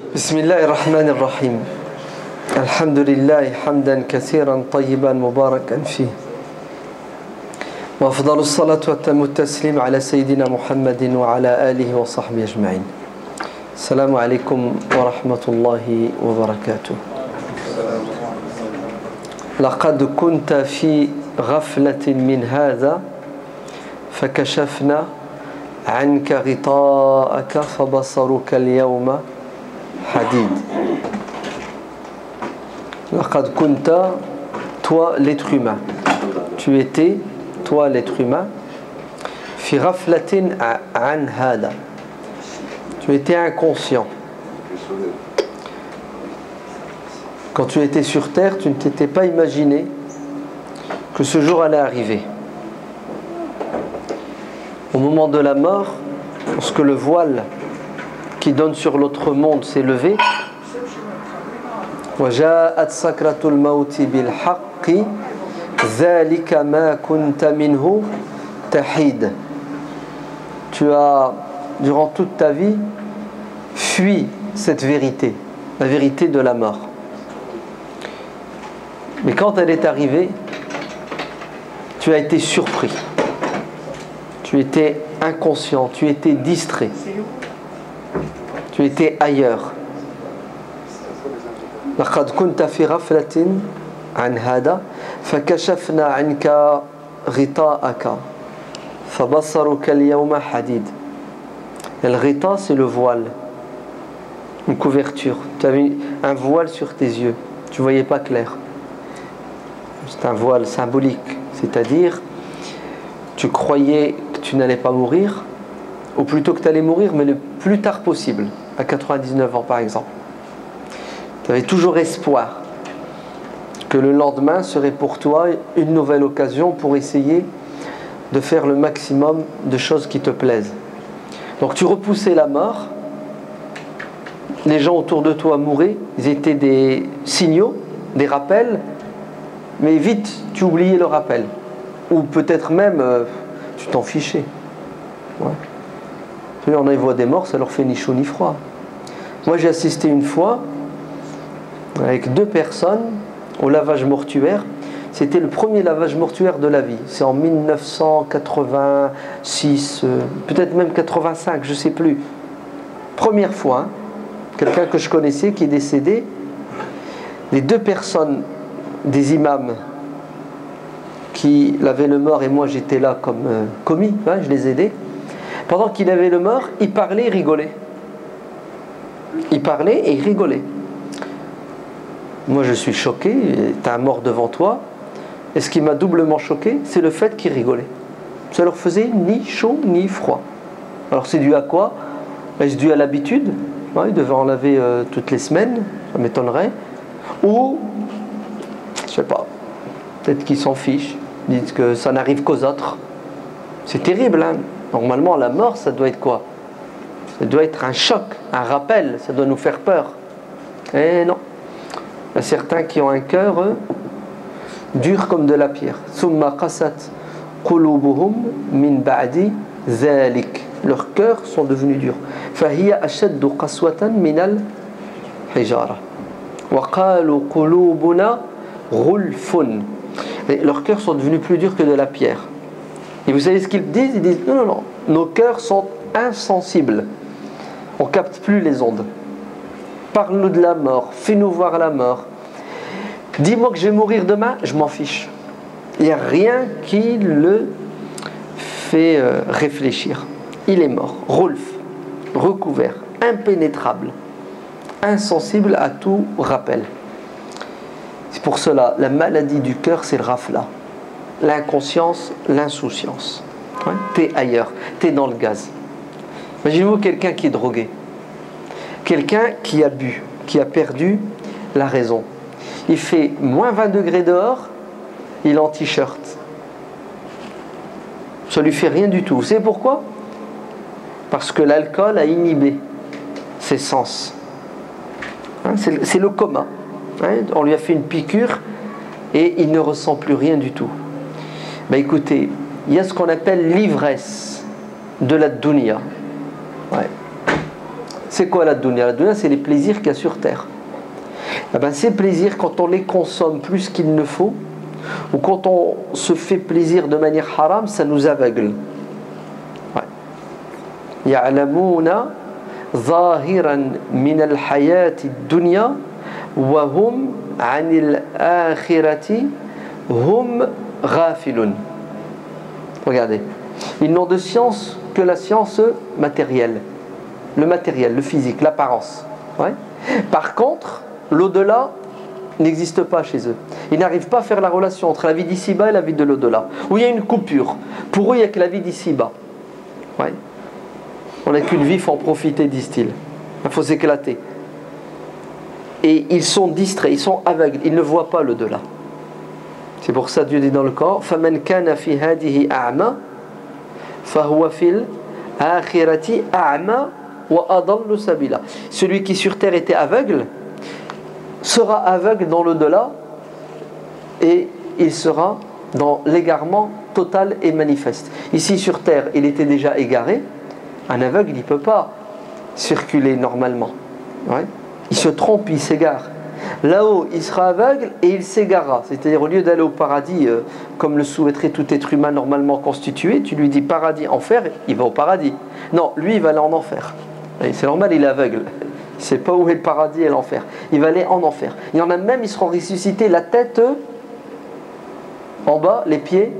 بسم الله الرحمن الرحيم الحمد لله حمدا كثيرا طيبا مباركا فيه وأفضل الصلاة وأتم التسليم على سيدنا محمد وعلى آله وصحبه أجمعين. السلام عليكم ورحمة الله وبركاته. لقد كنت في غفلة من هذا فكشفنا عنك غطاءك فبصرك اليوم حديد. لقد كنت, toi l'être humain, tu étais, toi l'être humain, في غفلة عن هذا, tu étais inconscient. Quand tu étais sur terre, tu ne t'étais pas imaginé que ce jour allait arriver. Au moment de la mort, lorsque le voile qui donne sur l'autre monde s'est levé, وَجَاءَتْ سَكْرَةُ الْمَوْتِ بِالْحَقِّ ذَلِكَ مَا كُنْتَ مِنْهُ تَحِيدٌ. Tu as, durant toute ta vie, fui cette vérité, la vérité de la mort. Mais quand elle est arrivée, tu as été surpris. Tu étais inconscient, tu étais distrait. Tu étais ailleurs. لقد كنت في غفلة عن هذا فكشفنا عنك غطاءك فبصرك اليوم حديد. Le ghita, c'est le voile, une couverture. Tu avais un voile sur tes yeux, tu ne voyais pas clair. C'est un voile symbolique, c'est-à-dire tu croyais que tu n'allais pas mourir, ou plutôt que tu allais mourir, mais le plus tard possible, à 99 ans par exemple. Tu avais toujours espoir que le lendemain serait pour toi une nouvelle occasion pour essayer de faire le maximum de choses qui te plaisent. Donc tu repoussais la mort, les gens autour de toi mouraient, ils étaient des signaux, des rappels, mais vite tu oubliais le rappel. Ou peut-être même tu t'en fichais. Ouais. Tu sais, on y voit des morts, ça leur fait ni chaud ni froid. Moi j'ai assisté une fois avec 2 personnes au lavage mortuaire. C'était le premier lavage mortuaire de la vie. C'est en 1986, peut-être même 85, je ne sais plus. Première fois, hein, quelqu'un que je connaissais qui est décédé. Les 2 personnes, des imams qui lavaient le mort, et moi j'étais là comme commis, hein, je les aidais. Pendant qu'il lavait le mort, il parlait et rigolait. Il parlait et il rigolait. Moi je suis choqué, tu as un mort devant toi. Et ce qui m'a doublement choqué, c'est le fait qu'ils rigolaient. Ça leur faisait ni chaud ni froid. Alors c'est dû à quoi? C'est dû à l'habitude. Ouais, ils devaient en laver toutes les semaines, ça m'étonnerait. Ou, je sais pas, peut-être qu'ils s'en fichent, ils disent que ça n'arrive qu'aux autres. C'est terrible, hein. Normalement la mort ça doit être quoi? Ça doit être un choc, un rappel, ça doit nous faire peur. Et non. Il y a certains qui ont un cœur dur comme de la pierre. Summa qasat qulubuhum min ba'di zalik. Leurs cœurs sont devenus durs. Fahiya ashaddu qaswatan min al-hijara. Wa qalu qulubuna ghulfun. Leurs cœurs sont devenus plus durs que de la pierre. Et vous savez ce qu'ils disent? Ils disent non, non, non, nos cœurs sont insensibles. On ne capte plus les ondes. Parle-nous de la mort, fais-nous voir la mort. Dis-moi que je vais mourir demain, je m'en fiche. Il n'y a rien qui le fait réfléchir. Il est mort, Rolf, recouvert, impénétrable, insensible à tout rappel. C'est pour cela, la maladie du cœur, c'est le rafla. L'inconscience, l'insouciance. Ouais, t'es ailleurs, t'es dans le gaz. Imaginez-vous quelqu'un qui est drogué. Quelqu'un qui a bu, qui a perdu la raison. Il fait moins 20 degrés dehors, il est en t-shirt. Ça lui fait rien du tout. Vous savez pourquoi? Parce que l'alcool a inhibé ses sens. Hein, c'est le coma. Hein, on lui a fait une piqûre et il ne ressent plus rien du tout. Ben écoutez, il y a ce qu'on appelle l'ivresse de la dunya. Ouais. C'est quoi la dunya? La dunya, c'est les plaisirs qu'il y a sur terre. Eh ben, ces plaisirs, quand on les consomme plus qu'il ne faut, ou quand on se fait plaisir de manière haram, ça nous aveugle. يعلمون ظاهرا من الحياة الدنيا وهم عن الآخرة هم غافلون. Regardez, ils n'ont de science que la science matérielle, le physique, l'apparence. Ouais. Par contre, l'au-delà n'existe pas chez eux. Ils n'arrivent pas à faire la relation entre la vie d'ici-bas et la vie de l'au-delà. Où il y a une coupure. Pour eux, il n'y a que la vie d'ici-bas. Ouais. On n'a qu'une vie, il faut en profiter, disent-ils. Il faut s'éclater. Et ils sont distraits, ils sont aveugles, ils ne voient pas l'au-delà. C'est pour ça Dieu dit dans le Coran فَمَنْ كَانَ فِي هَذِهِ أَعْمَى فَهُوَ فِي الْآخِرَةِ أَعْمَى وَأَضَلُّ سَبِيلًا. Celui qui sur terre était aveugle sera aveugle dans l'au-delà et il sera dans l'égarement total et manifeste. Ici sur terre, il était déjà égaré. Un aveugle, il ne peut pas circuler normalement. Ouais. Il se trompe, il s'égare. Là-haut, il sera aveugle et il s'égarera. C'est-à-dire, au lieu d'aller au paradis, comme le souhaiterait tout être humain normalement constitué, tu lui dis paradis, enfer, il va au paradis. Non, lui, il va aller en enfer. C'est normal, il est aveugle. Il ne sait pas où est le paradis et l'enfer. Il va aller en enfer. Il y en a même, ils seront ressuscités la tête en bas, les pieds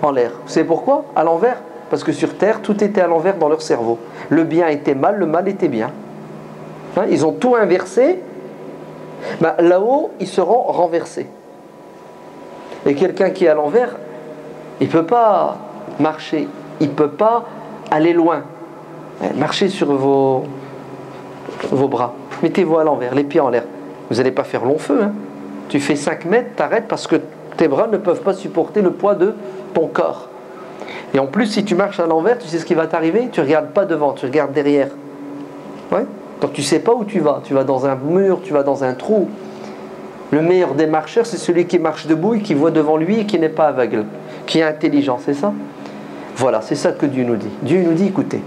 en l'air. Vous savez pourquoi? À l'envers. Parce que sur terre, tout était à l'envers dans leur cerveau. Le bien était mal, le mal était bien. Hein, ils ont tout inversé. Ben, là-haut, ils seront renversés. Et quelqu'un qui est à l'envers, il ne peut pas marcher. Il ne peut pas aller loin. Marchez sur vos bras. Mettez-vous à l'envers, les pieds en l'air. Vous n'allez pas faire long feu. Hein. Tu fais 5 mètres, t'arrêtes parce que tes bras ne peuvent pas supporter le poids de ton corps. Et en plus, si tu marches à l'envers, tu sais ce qui va t'arriver? Tu ne regardes pas devant, tu regardes derrière. Ouais. Donc tu ne sais pas où tu vas. Tu vas dans un mur, tu vas dans un trou. Le meilleur des marcheurs, c'est celui qui marche debout et qui voit devant lui et qui n'est pas aveugle, qui est intelligent, c'est ça? Voilà, c'est ça que Dieu nous dit. Dieu nous dit, écoutez,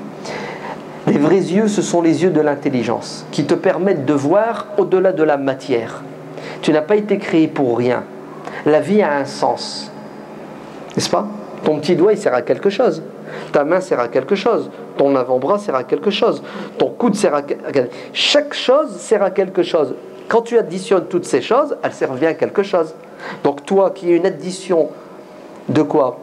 les vrais yeux, ce sont les yeux de l'intelligence, qui te permettent de voir au-delà de la matière. Tu n'as pas été créé pour rien. La vie a un sens. N'est-ce pas? Ton petit doigt, il sert à quelque chose. Ta main sert à quelque chose. Ton avant-bras sert à quelque chose. Ton coude sert à quelque chose. Chaque chose sert à quelque chose. Quand tu additionnes toutes ces choses, elles servent bien à quelque chose. Donc toi qui es une addition de quoi?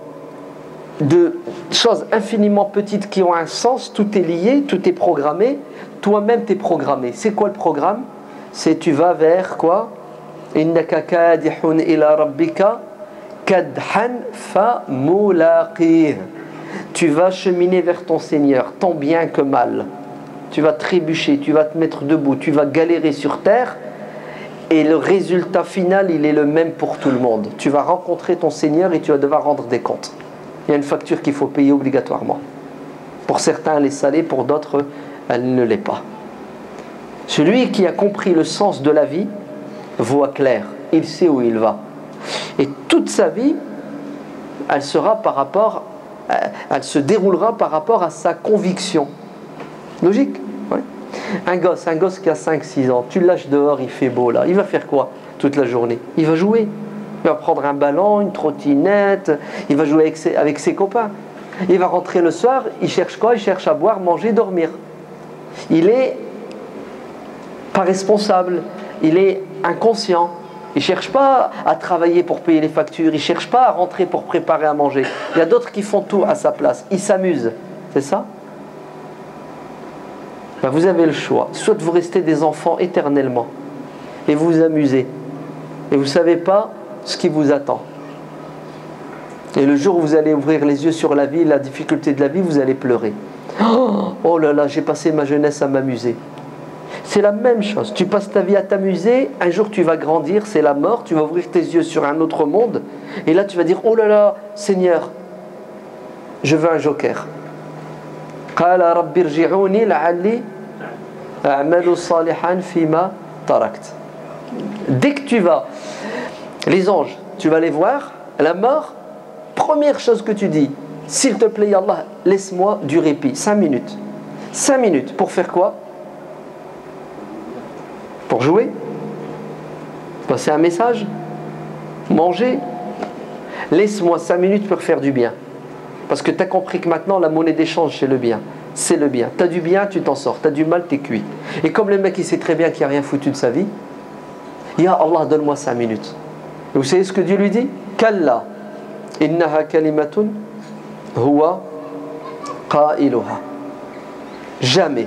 De choses infiniment petites qui ont un sens, tout est lié, tout est programmé. Toi-même t'es programmé. C'est quoi le programme? C'est tu vas vers quoi? Innaka kadihun ila rabbika kadhan fa mulaqih. Tu vas cheminer vers ton Seigneur, tant bien que mal. Tu vas trébucher, tu vas te mettre debout, tu vas galérer sur terre. Et le résultat final, il est le même pour tout le monde. Tu vas rencontrer ton Seigneur et tu vas devoir rendre des comptes. Il y a une facture qu'il faut payer obligatoirement. Pour certains, elle est salée, pour d'autres, elle ne l'est pas. Celui qui a compris le sens de la vie voit clair. Il sait où il va. Et toute sa vie, elle se déroulera par rapport à sa conviction. Logique, ouais. Un gosse qui a 5-6 ans, tu le lâches dehors, il fait beau là, il va faire quoi toute la journée? Il va jouer, il va prendre un ballon, une trottinette, il va jouer avec ses copains. Il va rentrer le soir, il cherche quoi? Il cherche à boire, manger, dormir. Il est pas responsable, il est inconscient. Il ne cherche pas à travailler pour payer les factures, il ne cherche pas à rentrer pour préparer à manger. Il y a d'autres qui font tout à sa place, ils s'amusent, c'est ça? Ben vous avez le choix, soit vous restez des enfants éternellement et vous vous amusez et vous ne savez pas ce qui vous attend. Et le jour où vous allez ouvrir les yeux sur la vie, la difficulté de la vie, vous allez pleurer. Oh là là, j'ai passé ma jeunesse à m'amuser. C'est la même chose, tu passes ta vie à t'amuser, un jour tu vas grandir, c'est la mort, tu vas ouvrir tes yeux sur un autre monde, et là tu vas dire, oh là là, Seigneur, je veux un joker. Dès que tu vas, les anges, tu vas les voir, la mort, première chose que tu dis, s'il te plaît Allah, laisse-moi du répit, 5 minutes. 5 minutes, pour faire quoi? Pour jouer? Passer un message? Manger? Laisse-moi 5 minutes pour faire du bien. Parce que tu as compris que maintenant la monnaie d'échange c'est le bien. C'est le bien. Tu as du bien, tu t'en sors. Tu as du mal, tu es cuit. Et comme le mec il sait très bien qu'il n'a rien foutu de sa vie, Ya Allah, donne-moi 5 minutes. Et vous savez ce que Dieu lui dit? Kalla innaha kalimatun huwa qailuha. Jamais.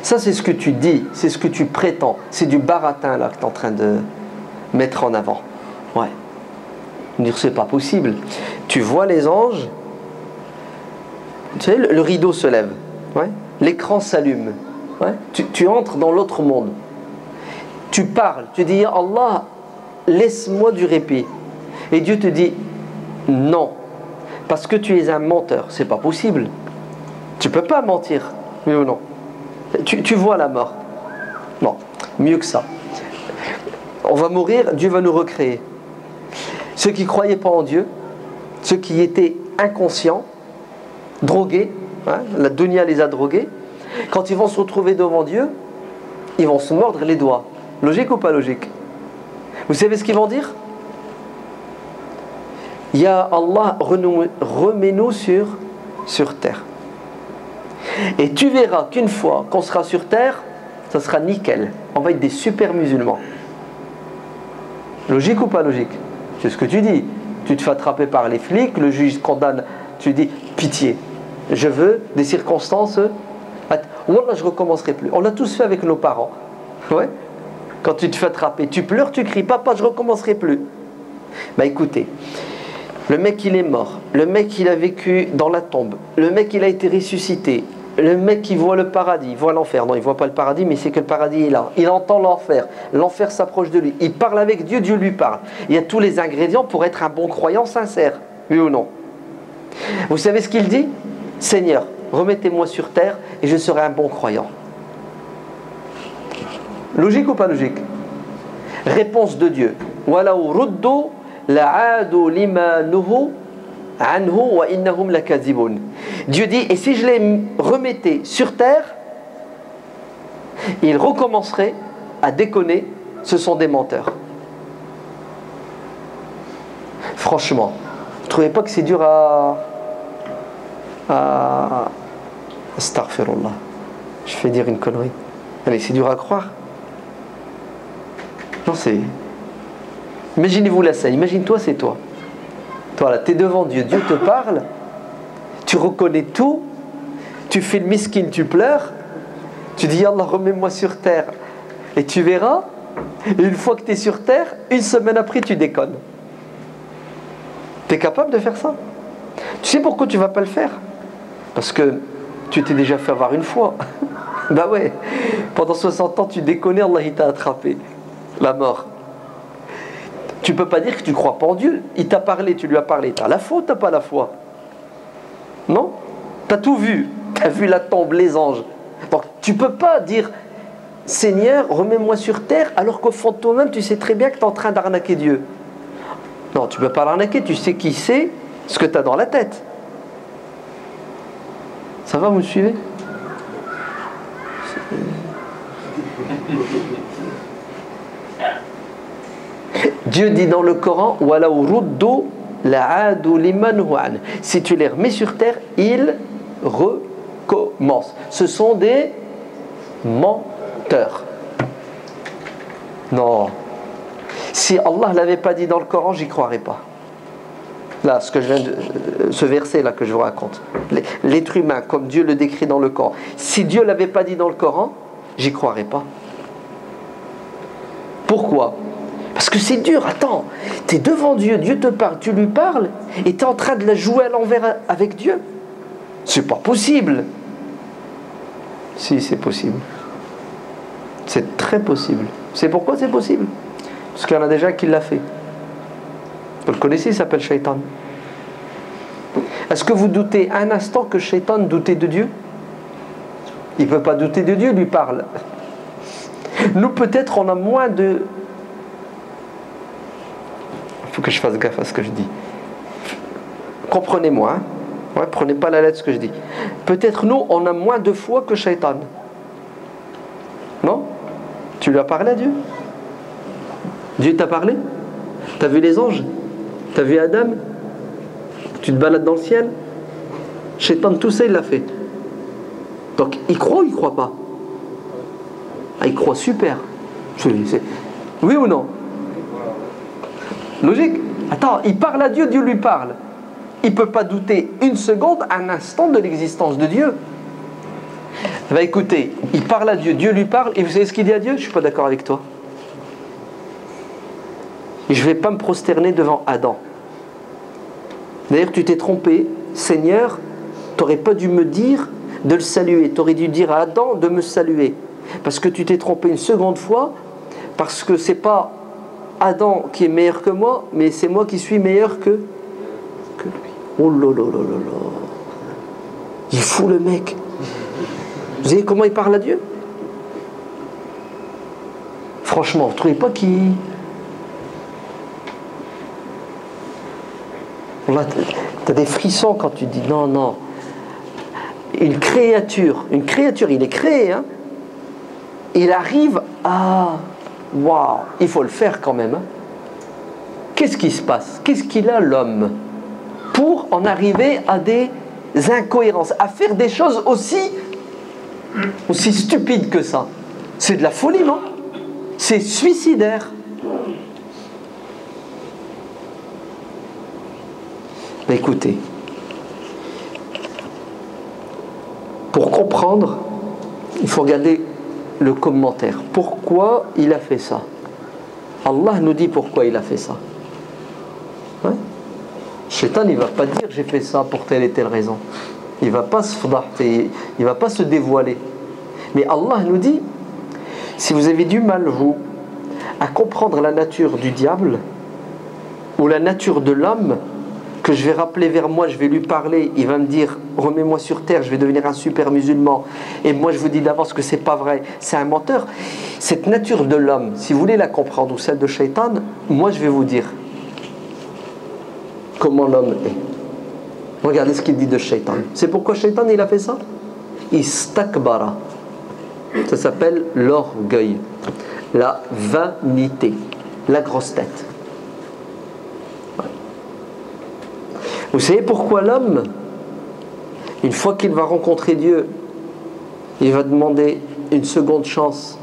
Ça c'est ce que tu dis, c'est ce que tu prétends. C'est du baratin là que tu es en train de mettre en avant. Ouais. Dire c'est pas possible. Tu vois les anges, tu sais, le rideau se lève, ouais. L'écran s'allume, ouais. Tu entres dans l'autre monde. Tu parles, tu dis Allah, laisse-moi du répit. Et Dieu te dit non, parce que tu es un menteur. C'est pas possible. Tu peux pas mentir, oui ou non? Tu vois la mort. Non, mieux que ça. On va mourir, Dieu va nous recréer. Ceux qui ne croyaient pas en Dieu, ceux qui étaient inconscients, drogués, hein, la dunya les a drogués, quand ils vont se retrouver devant Dieu, ils vont se mordre les doigts. Logique ou pas logique? Vous savez ce qu'ils vont dire? Ya Allah, remets-nous sur terre. Et tu verras qu'une fois qu'on sera sur terre, ça sera nickel. On va être des super musulmans. Logique ou pas logique? C'est ce que tu dis. Tu te fais attraper par les flics, le juge condamne, tu dis pitié. Je veux des circonstances. Wallah, je ne recommencerai plus. On l'a tous fait avec nos parents. Ouais. Quand tu te fais attraper, tu pleures, tu cries, papa, je ne recommencerai plus. Bah écoutez, le mec il est mort, le mec il a vécu dans la tombe, le mec il a été ressuscité, le mec qui voit le paradis, il voit l'enfer. Non, il ne voit pas le paradis, mais c'est que le paradis est là. Il entend l'enfer. L'enfer s'approche de lui. Il parle avec Dieu, Dieu lui parle. Il y a tous les ingrédients pour être un bon croyant sincère. Oui ou non? Vous savez ce qu'il dit? Seigneur, remettez-moi sur terre et je serai un bon croyant. Logique ou pas logique? Réponse de Dieu. Walau ruddu la'adu lima nuhu anhu wa innahum lakazibun. Dieu dit, et si je les remettais sur terre, ils recommenceraient à déconner, ce sont des menteurs. Franchement, vous ne trouvez pas que c'est dur à astaghfirullah, je fais dire une connerie. Allez, c'est dur à croire. Non, c'est... Imaginez-vous la scène, imagine-toi, c'est toi. Toi là, tu es devant Dieu, Dieu te parle, tu reconnais tout, tu fais le miskin, tu pleures, tu dis Allah, remets-moi sur terre, et tu verras, et une fois que tu es sur terre, une semaine après tu déconnes. Tu es capable de faire ça? Tu sais pourquoi tu ne vas pas le faire? Parce que tu t'es déjà fait avoir une fois. Bah ouais, pendant 60 ans tu déconnais, Allah il t'a attrapé, la mort. Tu ne peux pas dire que tu ne crois pas en Dieu. Il t'a parlé, tu lui as parlé. Tu as la foi ou tu n'as pas la foi? Non? Tu as tout vu. Tu as vu la tombe, les anges. Donc tu ne peux pas dire Seigneur, remets-moi sur terre, alors qu'au fond de toi-même, tu sais très bien que tu es en train d'arnaquer Dieu. Non, tu ne peux pas l'arnaquer. Tu sais qui c'est, ce que tu as dans la tête. Ça va, vous me suivez? Dieu dit dans le Coran, si tu les remets sur terre, ils recommencent. Ce sont des menteurs. Non. Si Allah ne l'avait pas dit dans le Coran, j'y croirais pas. Là, ce verset là que je vous raconte, l'être humain comme Dieu le décrit dans le Coran, si Dieu ne l'avait pas dit dans le Coran, j'y croirais pas. Pourquoi? Parce que c'est dur. Attends, tu es devant Dieu, Dieu te parle, tu lui parles et tu es en train de la jouer à l'envers avec Dieu. C'est pas possible. Si, c'est possible. C'est très possible. C'est pourquoi c'est possible? Parce qu'il y en a déjà qui l'a fait. Vous le connaissez, il s'appelle Shaitan. Est-ce que vous doutez un instant que Shaitan doutait de Dieu? Il ne peut pas douter de Dieu, il lui parle. Nous peut-être on a moins de... Il faut que je fasse gaffe à ce que je dis. Comprenez-moi, hein? Ouais, prenez pas la lettre ce que je dis. Peut-être nous on a moins de foi que Shaitan. Non? Tu lui as parlé à Dieu? Dieu t'a parlé? T'as vu les anges? T'as vu Adam? Tu te balades dans le ciel? Shaitan, tout ça, il l'a fait. Donc, il croit ou il croit pas? Ah, il croit, super. Oui ou non? Logique? Attends, il parle à Dieu, Dieu lui parle. Il ne peut pas douter une seconde, un instant de l'existence de Dieu. Va écoutez, il parle à Dieu, Dieu lui parle, et vous savez ce qu'il dit à Dieu? Je ne suis pas d'accord avec toi. Et je ne vais pas me prosterner devant Adam. D'ailleurs, tu t'es trompé, Seigneur, tu n'aurais pas dû me dire de le saluer, tu aurais dû dire à Adam de me saluer. Parce que tu t'es trompé une seconde fois, parce que c'est pas Adam qui est meilleur que moi, mais c'est moi qui suis meilleur que lui. Oh là là là là là. Il est fou le mec. Vous savez comment il parle à Dieu? Franchement, vous ne trouvez pas qu'il... Là, tu as des frissons quand tu dis non, non. Une créature, il est créé, hein. Il arrive à... Waouh, il faut le faire quand même. Hein. Qu'est-ce qui se passe? Qu'est-ce qu'il a l'homme pour en arriver à des incohérences, à faire des choses aussi stupides que ça? C'est de la folie, non? C'est suicidaire. Mais écoutez, pour comprendre, il faut regarder le commentaire. Pourquoi il a fait ça? Allah nous dit pourquoi il a fait ça. Ouais? Shaitan, il ne va pas dire j'ai fait ça pour telle et telle raison. Il ne va pas se fdahter, il ne va pas se dévoiler. Mais Allah nous dit, si vous avez du mal, vous, à comprendre la nature du diable ou la nature de l'homme, que je vais rappeler vers moi, je vais lui parler, il va me dire remets-moi sur terre, je vais devenir un super musulman, et moi je vous dis d'avance que c'est pas vrai, c'est un menteur. Cette nature de l'homme, si vous voulez la comprendre, ou celle de Shaitan, moi je vais vous dire comment l'homme est. Regardez ce qu'il dit de Shaitan. C'est pourquoi Shaitan il a fait ça? Istakbara. Ça s'appelle l'orgueil, la vanité, la grosse tête. Vous savez pourquoi l'homme, une fois qu'il va rencontrer Dieu, il va demander une seconde chance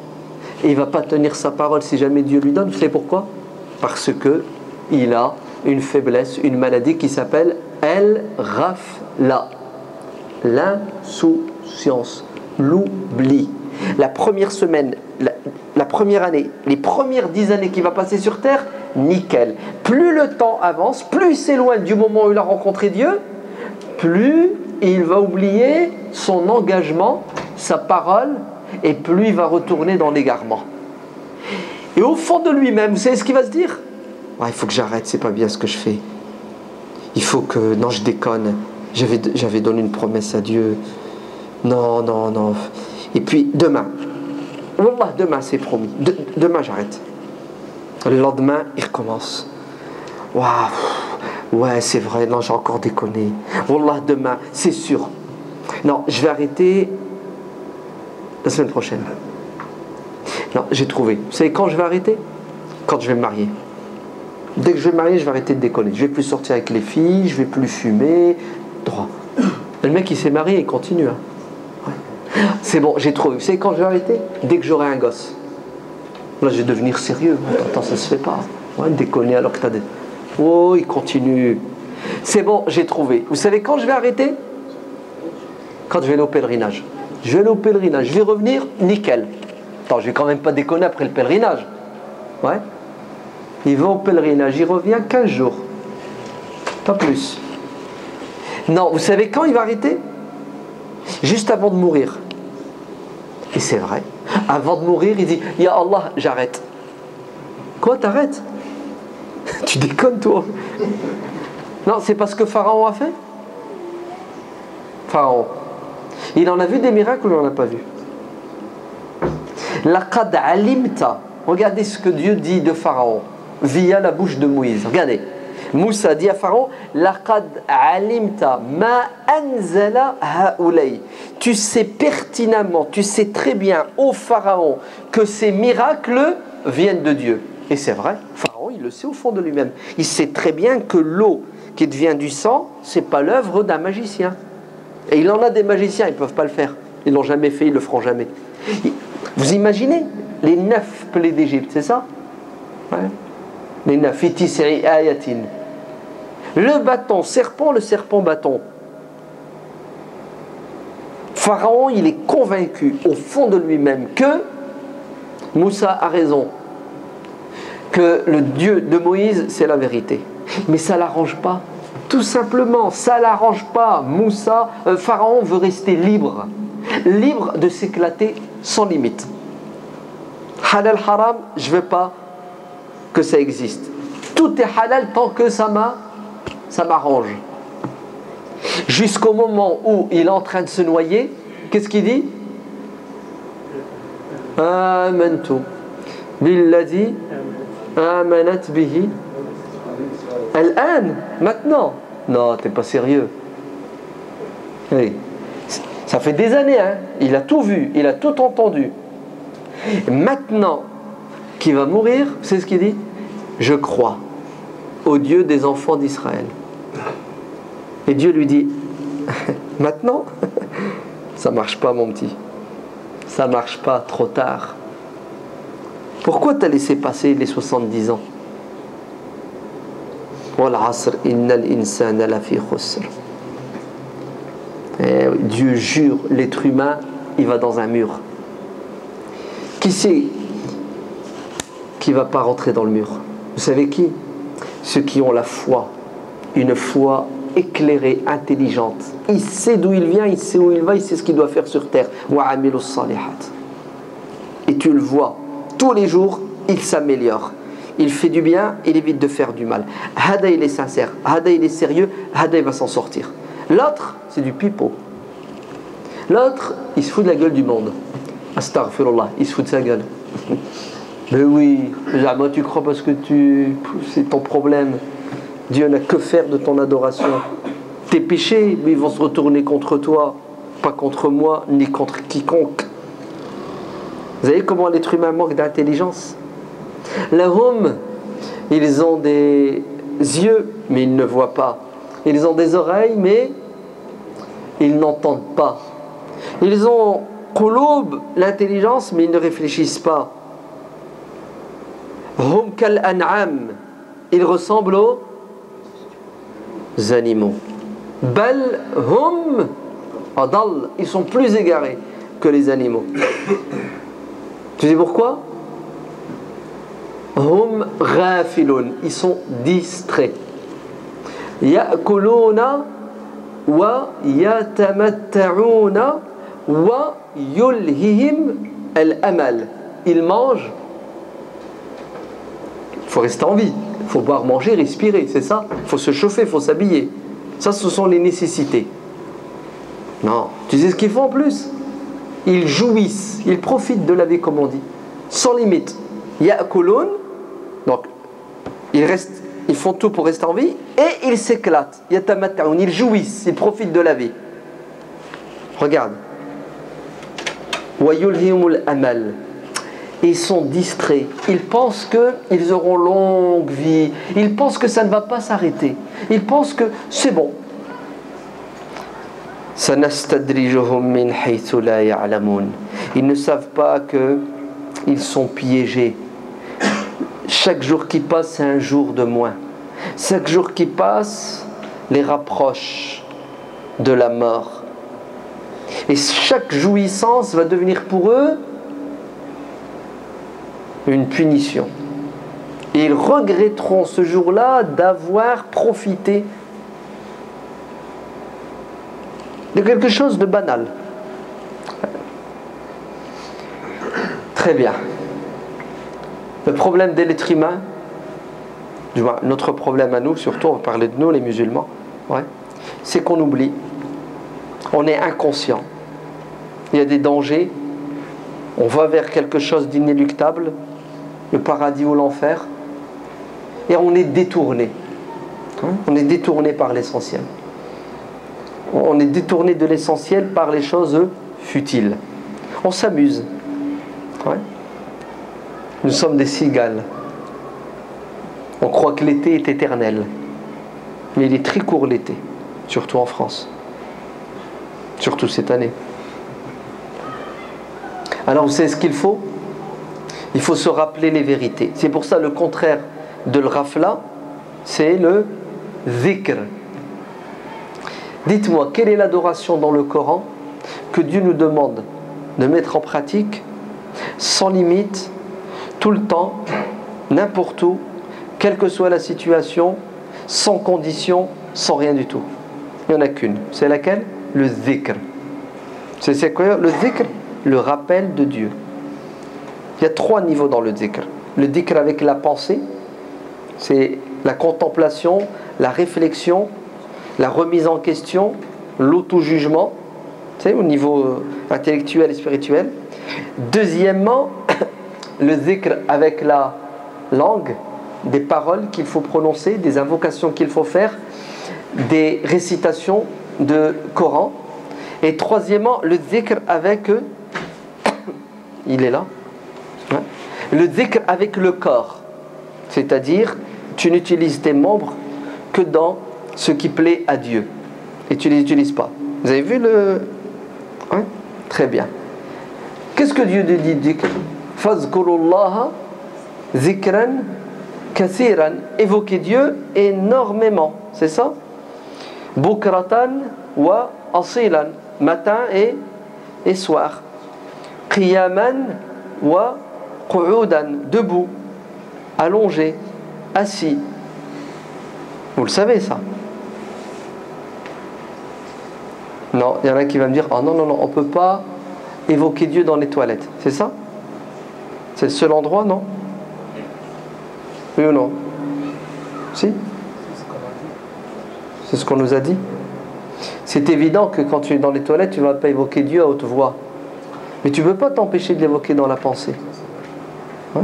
et il ne va pas tenir sa parole si jamais Dieu lui donne? Vous savez pourquoi? Parce qu'il a une faiblesse, une maladie qui s'appelle El-Rafla, l'insouciance, l'oubli. La première semaine, la première année, les premières 10 années qu'il va passer sur terre, nickel. Plus le temps avance, plus il s'éloigne du moment où il a rencontré Dieu, plus il va oublier son engagement, sa parole, et plus il va retourner dans l'égarement. Et au fond de lui-même, vous savez ce qu'il va se dire? Il faut que j'arrête, c'est pas bien ce que je fais. Il faut que... Non, je déconne. J'avais donné une promesse à Dieu. Non, non, non. Et puis, demain. Wallah, demain, c'est promis. Demain, j'arrête. Le lendemain, il recommence. Waouh, ouais, c'est vrai, non, j'ai encore déconné. Wallah, demain, c'est sûr. Non, je vais arrêter la semaine prochaine. Non, j'ai trouvé. Vous savez quand je vais arrêter? Quand je vais me marier. Dès que je vais me marier, je vais arrêter de déconner. Je vais plus sortir avec les filles, je vais plus fumer. Droit. Le mec, il s'est marié, il continue. Hein. Ouais. C'est bon, j'ai trouvé. Vous savez quand je vais arrêter? Dès que j'aurai un gosse. Là, je vais devenir sérieux. Attends, ça se fait pas. Ouais, déconner alors que t'as des... Oh, il continue. C'est bon, j'ai trouvé. Vous savez quand je vais arrêter? Quand je vais aller au pèlerinage. Je vais aller au pèlerinage. Je vais revenir, nickel. Attends, je vais quand même pas déconner après le pèlerinage. Ouais. Il va au pèlerinage, il revient 15 jours. Pas plus. Non, vous savez quand il va arrêter? Juste avant de mourir. Et c'est vrai. Avant de mourir, il dit « Ya Allah, j'arrête. » Quoi, t'arrêtes? Tu déconnes, toi? Non, c'est parce que Pharaon a fait. Pharaon. Il en a vu des miracles ou il n'en a pas vu? Laqad alimta. Regardez ce que Dieu dit de Pharaon via la bouche de Moïse. Regardez. Moussa dit à Pharaon, Laqad alimta ma anzala haoulay. Tu sais pertinemment, tu sais très bien, ô Pharaon, que ces miracles viennent de Dieu. Et c'est vrai, Pharaon, il le sait au fond de lui-même. Il sait très bien que l'eau qui devient du sang, c'est pas l'œuvre d'un magicien. Et il en a des magiciens, ils ne peuvent pas le faire. Ils l'ont jamais fait, ils le feront jamais. Vous imaginez les 9 plaies d'Égypte, c'est ça? Ouais. Les 9 ayatin. Le bâton serpent, le serpent bâton. Pharaon, il est convaincu au fond de lui-même que Moussa a raison, que le Dieu de Moïse, c'est la vérité. Mais ça ne l'arrange pas. Tout simplement, ça ne l'arrange pas. Pharaon veut rester libre. Libre de s'éclater sans limite. Halal, haram, je ne veux pas que ça existe. Tout est halal tant que ça m'arrange. Jusqu'au moment où il est en train de se noyer, qu'est-ce qu'il dit? Amantu billadhi amanat bihi al-an, maintenant. Non, t'es pas sérieux. Oui. Ça fait des années, hein. Il a tout vu, il a tout entendu. Maintenant qu'il va mourir, c'est ce qu'il dit? Je crois au Dieu des enfants d'Israël. Et Dieu lui dit, maintenant, ça marche pas mon petit. Ça marche pas, trop tard. Pourquoi t'as laissé passer les 70 ans? Wal asr innal insana lafi khusr. Dieu jure, l'être humain, il va dans un mur. Qui c'est qui va pas rentrer dans le mur? Vous savez qui? Ceux qui ont la foi, une foi éclairée, intelligente. Il sait d'où il vient, il sait où il va, il sait ce qu'il doit faire sur terre. Et tu le vois, tous les jours, il s'améliore. Il fait du bien, il évite de faire du mal. Hada, il est sincère, Hada, il est sérieux, Hada, il va s'en sortir. L'autre, c'est du pipeau. L'autre, il se fout de la gueule du monde. Astaghfirullah, il se fout de sa gueule. Mais oui, jamais tu crois parce que c'est ton problème. Dieu n'a que faire de ton adoration. Tes péchés, mais ils vont se retourner contre toi, pas contre moi, ni contre quiconque. Vous savez comment l'être humain manque d'intelligence? Lahum, ils ont des yeux, mais ils ne voient pas. Ils ont des oreilles, mais ils n'entendent pas. Ils ont qulub, l'intelligence, mais ils ne réfléchissent pas. Hum kal an'am, ils ressemblent aux animaux. Bal hum adal, ils sont plus égarés que les animaux. Tu sais pourquoi? Hum ghafilun, ils sont distraits. Ya'kuluna wa yatamatta'una wa yulhihim al-amal. Ils mangent. Il faut rester en vie. Il faut boire, manger, respirer, c'est ça. Il faut se chauffer, il faut s'habiller. Ça, ce sont les nécessités. Non. Tu sais ce qu'ils font en plus? Ils jouissent, ils profitent de la vie, comme on dit, sans limite. Ya'kulun, donc ils font tout pour rester en vie et ils s'éclatent. Yatamatta'un, ils jouissent, ils profitent de la vie. Regarde. Wa yulhihimul amal. Ils sont distraits. Ils pensent qu'ils auront longue vie. Ils pensent que ça ne va pas s'arrêter. Ils pensent que c'est bon. Ils ne savent pas qu'ils sont piégés. Chaque jour qui passe, c'est un jour de moins. Chaque jour qui passe les rapproche de la mort. Et chaque jouissance va devenir pour eux une punition. Et ils regretteront ce jour-là d'avoir profité de quelque chose de banal. Très bien. Le problème de l'être humain, du moins notre problème à nous, surtout on va parler de nous les musulmans, ouais, c'est qu'on oublie. On est inconscient. Il y a des dangers. On va vers quelque chose d'inéluctable, le paradis ou l'enfer, et on est détourné. On est détourné par l'essentiel. On est détourné de l'essentiel par les choses futiles. On s'amuse. Ouais. Nous sommes des cigales. On croit que l'été est éternel. Mais il est très court l'été, surtout en France. Surtout cette année. Alors vous savez ce qu'il faut? Il faut se rappeler les vérités. C'est pour ça le contraire de l'ghafla, c'est le dhikr. Dites-moi, quelle est l'adoration dans le Coran que Dieu nous demande de mettre en pratique sans limite, tout le temps, n'importe où, quelle que soit la situation, sans condition, sans rien du tout? Il n'y en a qu'une. C'est laquelle? Le dhikr. C'est quoi le dhikr? Le rappel de Dieu. Il y a 3 niveaux dans le dhikr. Le dhikr avec la pensée, c'est la contemplation, la réflexion, la remise en question, l'auto-jugement, tu sais, au niveau intellectuel et spirituel. Deuxièmement, le dhikr avec la langue, des paroles qu'il faut prononcer, des invocations qu'il faut faire, des récitations de Coran. Et troisièmement, le dhikr avec il est là, hein? Le dhikr avec le corps, c'est-à-dire tu n'utilises tes membres que dans ce qui plaît à Dieu et tu ne les utilises pas. Vous avez vu le... Hein? Très bien. Qu'est-ce que Dieu dit dhikr? Fazkurullaha zikran kathiran. Évoquez Dieu énormément, c'est ça? Bukratan wa asilan. Matin et soir. Qiyaman wa qu'udan. Debout, allongé, assis. Vous le savez ça? Non, il y en a qui va me dire: oh non, non, non, on ne peut pas évoquer Dieu dans les toilettes. C'est ça? C'est le seul endroit, non? Oui ou non? Si? C'est ce qu'on nous a dit. C'est évident que quand tu es dans les toilettes, tu ne vas pas évoquer Dieu à haute voix. Mais tu ne peux pas t'empêcher de l'évoquer dans la pensée. Ouais.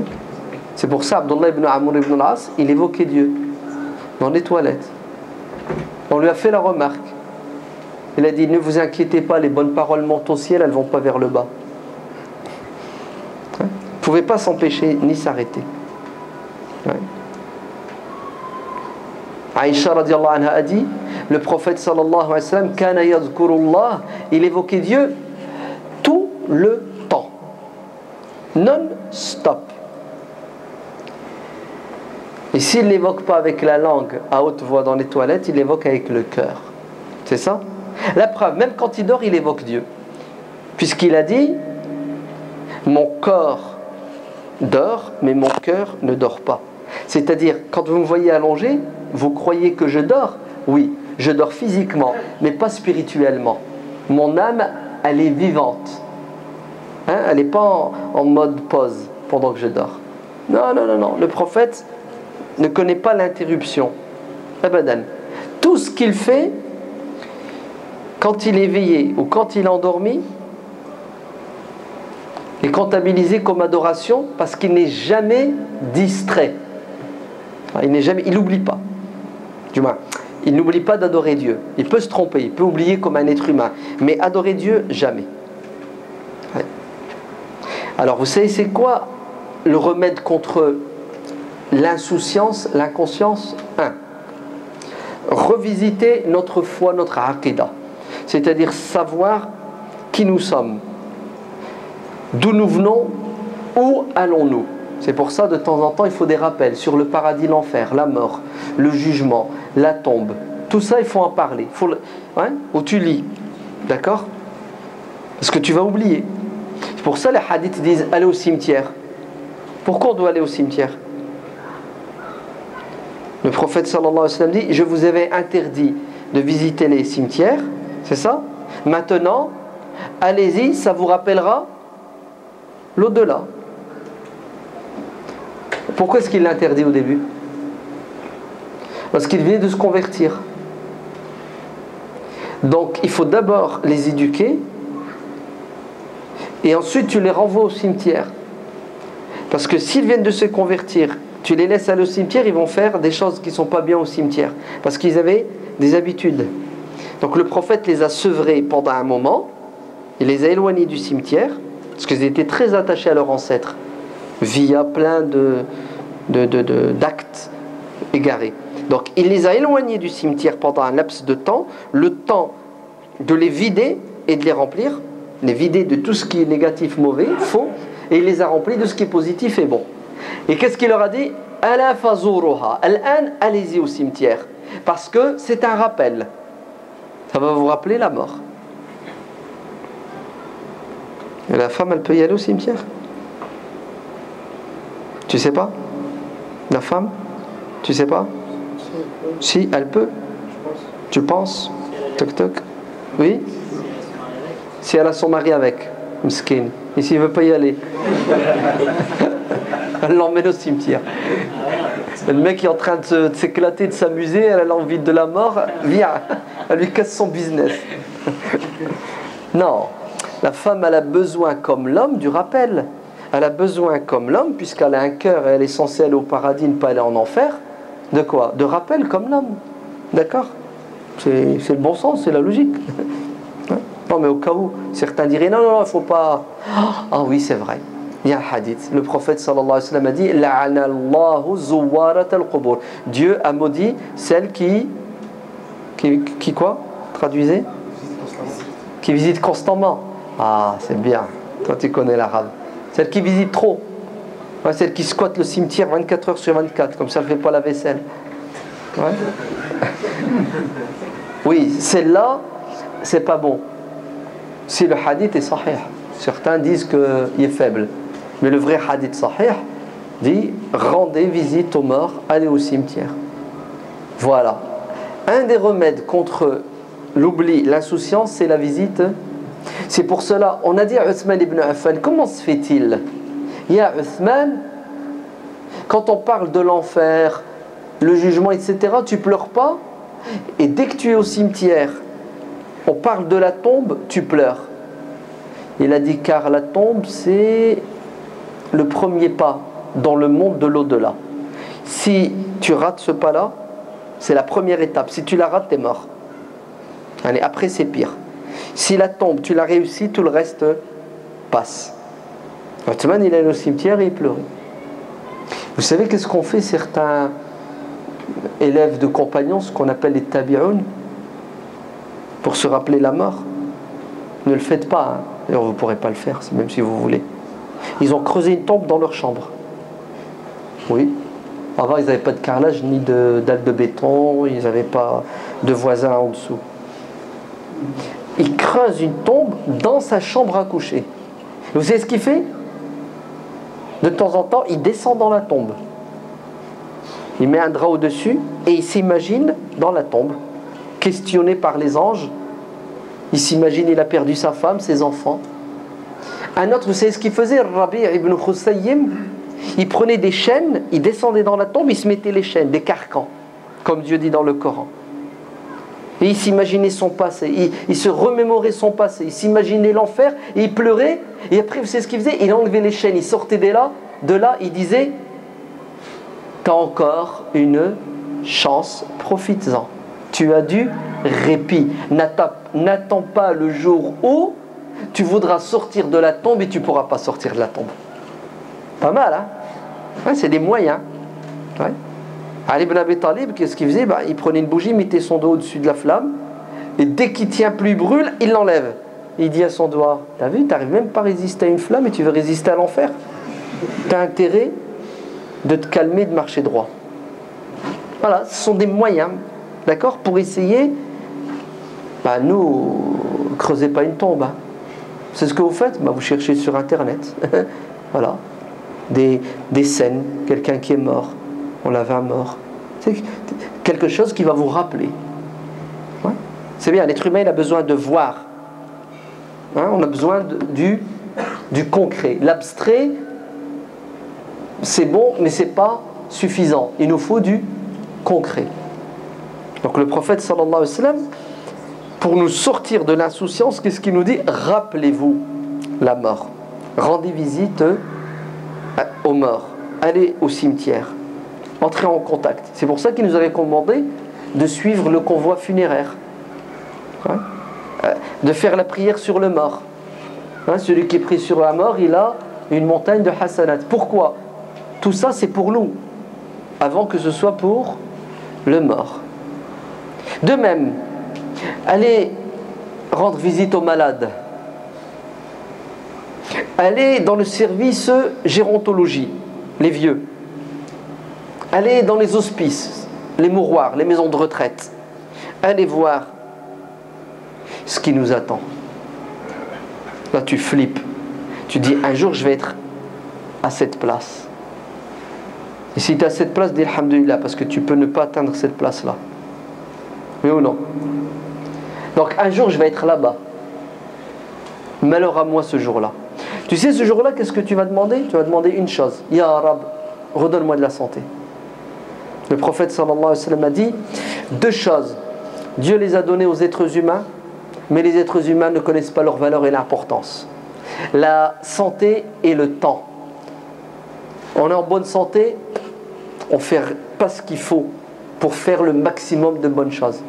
C'est pour ça Abdullah ibn Amr ibn al-As, il évoquait Dieu dans les toilettes. On lui a fait la remarque. Il a dit: ne vous inquiétez pas, les bonnes paroles montent au ciel, elles ne vont pas vers le bas. Ouais. Vous ne pouvez pas s'empêcher ni s'arrêter. Ouais. Aïcha radiallahu anha a dit: le prophète sallallahu alayhi wa sallam, kana yazkurullah, il évoquait Dieu tout le temps, non-stop. Et s'il ne l'évoque pas avec la langue à haute voix dans les toilettes, il l'évoque avec le cœur. C'est ça? La preuve, même quand il dort, il évoque Dieu. Puisqu'il a dit: mon corps dort, mais mon cœur ne dort pas. C'est-à-dire, quand vous me voyez allongé, vous croyez que je dors? Oui, je dors physiquement, mais pas spirituellement. Mon âme, elle est vivante. Hein? Elle n'est pas en mode pause pendant que je dors. Non, non, non, non. Le prophète ne connaît pas l'interruption. Abadan. Tout ce qu'il fait, quand il est éveillé ou quand il est endormi, est comptabilisé comme adoration parce qu'il n'est jamais distrait. Il n'oublie pas. Du moins, il n'oublie pas d'adorer Dieu. Il peut se tromper, il peut oublier comme un être humain, mais adorer Dieu, jamais. Ouais. Alors, vous savez, c'est quoi le remède contre l'insouciance, l'inconscience? 1. Revisiter notre foi, notre aqidah. C'est-à-dire savoir qui nous sommes, d'où nous venons, où allons-nous. C'est pour ça, de temps en temps, il faut des rappels sur le paradis, l'enfer, la mort, le jugement, la tombe. Tout ça, il faut en parler. Où tu lis. D'accord? Parce que tu vas oublier. C'est pour ça les hadiths disent: allez au cimetière. Pourquoi on doit aller au cimetière? Le prophète sallallahu alayhi wa sallam dit: je vous avais interdit de visiter les cimetières. C'est ça? Maintenant, allez-y, ça vous rappellera l'au-delà. Pourquoi est-ce qu'il l'interdit au début? Parce qu'il venait de se convertir. Donc il faut d'abord les éduquer et ensuite tu les renvoies au cimetière. Parce que s'ils viennent de se convertir tu les laisses aller au cimetière, ils vont faire des choses qui ne sont pas bien au cimetière. Parce qu'ils avaient des habitudes. Donc le prophète les a sevrés pendant un moment, il les a éloignés du cimetière, parce qu'ils étaient très attachés à leurs ancêtres, via plein d'actes égarés. Donc il les a éloignés du cimetière pendant un laps de temps, le temps de les vider et de les remplir, les vider de tout ce qui est négatif, mauvais, faux, et il les a remplis de ce qui est positif et bon. Et qu'est-ce qu'il leur a dit? Ala fazuruha, al-an, allez-y au cimetière, parce que c'est un rappel. Ça va vous rappeler la mort. Et la femme, elle peut y aller au cimetière? Tu sais pas? La femme? Tu sais pas? Si, elle peut. Tu penses? Toc toc. Oui? Si elle a son mari avec, Mskin. Et s'il ne veut pas y aller, elle l'emmène au cimetière. Le mec est en train de s'éclater, de s'amuser, elle a envie de la mort, viens, elle lui casse son business. Non, la femme, elle a besoin comme l'homme du rappel. Elle a besoin comme l'homme, puisqu'elle a un cœur et elle est censée aller au paradis, ne pas aller en enfer. De quoi? De rappel comme l'homme. D'accord? C'est le bon sens, c'est la logique. Non, mais au cas où certains diraient non, il ne faut pas. Ah oui, c'est vrai. Il y a un hadith. Le prophète sallallahu alayhi wa sallam a dit La'anallahu zuwarat al-qubur. Dieu a maudit celle qui quoi? Traduisez? Qui visite constamment. Ah, c'est bien. Toi, tu connais l'arabe. Celle qui visite trop. Ouais, celle qui squatte le cimetière 24 heures sur 24, comme ça elle ne fait pas la vaisselle. Ouais. Oui, celle-là, c'est pas bon. Si le hadith est sahih, certains disent qu'il est faible. Mais le vrai hadith sahih dit rendez visite aux morts, allez au cimetière. Voilà. Un des remèdes contre l'oubli, l'insouciance, c'est la visite. C'est pour cela, on a dit à Uthman ibn Affan, comment se fait-il? Il y a Uthman, quand on parle de l'enfer, le jugement, etc., tu pleures pas. Et dès que tu es au cimetière, on parle de la tombe, tu pleures. Il a dit car la tombe, c'est le premier pas dans le monde de l'au-delà. Si tu rates ce pas-là, c'est la première étape. Si tu la rates, tu es mort. Allez, après, c'est pire. Si la tombe, tu l'as réussi, tout le reste passe. Othman, il est allé au cimetière et il pleurait. Vous savez qu'est-ce qu'ont fait certains élèves de compagnons, ce qu'on appelle les tabi'un, pour se rappeler la mort? Ne le faites pas, hein. D'ailleurs, vous ne pourrez pas le faire, même si vous voulez. Ils ont creusé une tombe dans leur chambre. Oui. Avant, ils n'avaient pas de carrelage ni dalles de béton, ils n'avaient pas de voisins en dessous. Il creuse une tombe dans sa chambre à coucher. Vous savez ce qu'il fait? De temps en temps, il descend dans la tombe. Il met un drap au-dessus et il s'imagine dans la tombe, questionné par les anges. Il s'imagine, il a perdu sa femme, ses enfants. Un autre, vous savez ce qu'il faisait? Rabi' ibn Khusayyim, il prenait des chaînes, il descendait dans la tombe, il se mettait les chaînes, des carcans, comme Dieu dit dans le Coran. Et il s'imaginait son passé, il se remémorait son passé, il s'imaginait l'enfer, et il pleurait. Et après, vous savez ce qu'il faisait? Il enlevait les chaînes, il sortait de là, il disait « T'as encore une chance, profites-en. Tu as du répit. N'attends pas le jour où tu voudras sortir de la tombe et tu ne pourras pas sortir de la tombe. » Pas mal, hein? Ouais, c'est des moyens. Ouais. Ali ibn Abi Talib, qu'est-ce qu'il faisait? Il prenait une bougie, mettait son doigt au-dessus de la flamme, et dès qu'il tient plus, il brûle, il l'enlève. Il dit à son doigt, t'as vu, t'arrives même pas à résister à une flamme et tu veux résister à l'enfer? T'as intérêt de te calmer, de marcher droit. Voilà, ce sont des moyens, d'accord, pour essayer. Nous, creusez pas une tombe. Hein. C'est ce que vous faites, vous cherchez sur internet. Voilà, des scènes, quelqu'un qui est mort. On l'avait un mort. C'est quelque chose qui va vous rappeler. Ouais. C'est bien, l'être humain il a besoin de voir. Hein, on a besoin du concret. L'abstrait, c'est bon, mais c'est pas suffisant. Il nous faut du concret. Donc le prophète sallallahu alayhi wa sallam, pour nous sortir de l'insouciance, qu'est-ce qu'il nous dit? Rappelez-vous la mort. Rendez visite aux morts. Allez au cimetière. entrer en contact. C'est pour ça qu'il nous avait commandé de suivre le convoi funéraire, hein, de faire la prière sur le mort. Hein, celui qui prie sur la mort, il a une montagne de hasanat. Pourquoi? Tout ça, c'est pour nous, avant que ce soit pour le mort. De même, aller rendre visite aux malades, aller dans le service gérontologie, les vieux, aller dans les hospices, les mouroirs, les maisons de retraite, aller voir ce qui nous attend. Là tu flippes, tu dis un jour je vais être à cette place. Et si tu es à cette place, dis alhamdoulilah, parce que tu peux ne pas atteindre cette place là. Oui ou non? Donc un jour je vais être là-bas. Malheur à moi ce jour-là. Tu sais ce jour-là qu'est-ce que tu vas demander? Tu vas demander une chose: Ya Rab, redonne-moi de la santé. Le prophète sallallahu alayhi wa sallam a dit deux choses. Dieu les a données aux êtres humains, mais les êtres humains ne connaissent pas leur valeur et l'importance. La santé et le temps. On est en bonne santé, on ne fait pas ce qu'il faut pour faire le maximum de bonnes choses.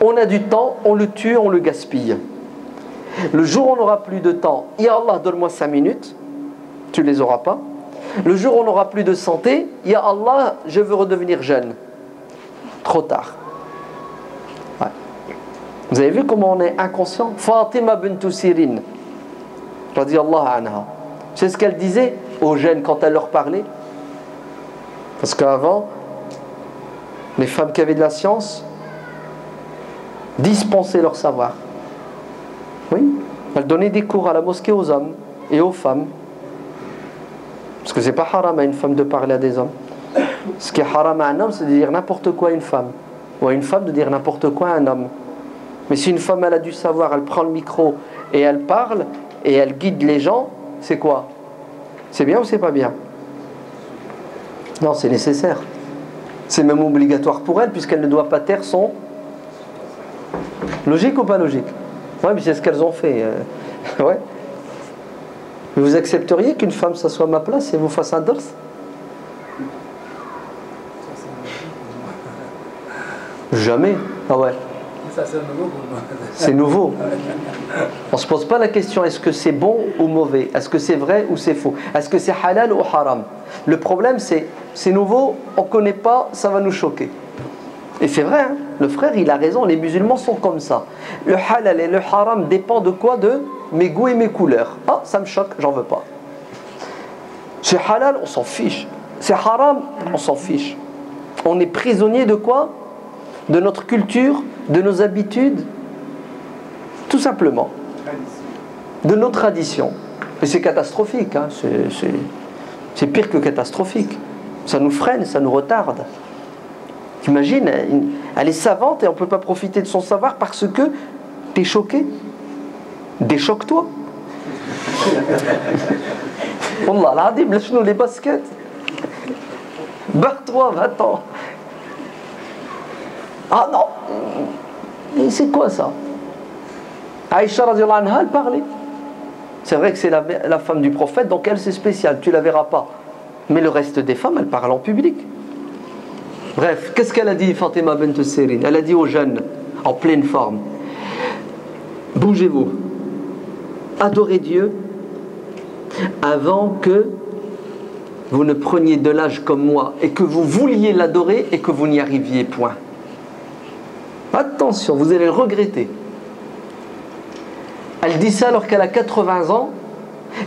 On a du temps, on le tue, on le gaspille. Le jour où on n'aura plus de temps, Ya Allah, donne-moi 5 minutes, tu ne les auras pas. Le jour où on n'aura plus de santé, Ya Allah, je veux redevenir jeune. Trop tard. Ouais. Vous avez vu comment on est inconscient? Fatima bint Sirin, radiyallahu anha. C'est ce qu'elle disait aux jeunes quand elle leur parlait. Parce qu'avant, les femmes qui avaient de la science dispensaient leur savoir. Oui, elles donnaient des cours à la mosquée aux hommes et aux femmes. Parce que c'est pas haram à une femme de parler à des hommes. Ce qui est haram à un homme, c'est de dire n'importe quoi à une femme. Ou à une femme de dire n'importe quoi à un homme. Mais si une femme elle a du savoir, elle prend le micro et elle parle et elle guide les gens, c'est quoi? C'est bien ou c'est pas bien? Non, c'est nécessaire. C'est même obligatoire pour elle puisqu'elle ne doit pas taire son... Logique ou pas logique? Oui, mais c'est ce qu'elles ont fait. Ouais. Mais vous accepteriez qu'une femme s'assoie à ma place et vous fasse un dars? Jamais. Ah ouais. Ça, c'est nouveau pour moi. C'est nouveau. On ne se pose pas la question est-ce que c'est bon ou mauvais? Est-ce que c'est vrai ou c'est faux? Est-ce que c'est halal ou haram? Le problème c'est nouveau, on ne connaît pas, ça va nous choquer. Et c'est vrai, hein, le frère il a raison, les musulmans sont comme ça. Le halal et le haram dépend de quoi? De mes goûts et mes couleurs. Ah, ça me choque, j'en veux pas. C'est halal, on s'en fiche. C'est haram, on s'en fiche. On est prisonnier de quoi? De notre culture, de nos habitudes, tout simplement. De nos traditions. Et c'est catastrophique, hein. C'est pire que catastrophique. Ça nous freine, ça nous retarde. T'imagines, elle est savante et on ne peut pas profiter de son savoir parce que t'es choqué. Déchoque-toi. Wallah, l'adib, lâche-nous les baskets. Barre-toi, va-t'en. Ah non, c'est quoi ça? Aïcha radiallahu anha, elle parlait. C'est vrai que c'est la femme du prophète, donc elle c'est spécial, tu la verras pas. Mais le reste des femmes, elles parlent en public. Bref, qu'est-ce qu'elle a dit Fatima bint Sirin? Elle a dit aux jeunes, en pleine forme: bougez-vous, adorez Dieu avant que vous ne preniez de l'âge comme moi et que vous vouliez l'adorer et que vous n'y arriviez point. Attention, vous allez le regretter. Elle dit ça alors qu'elle a 80 ans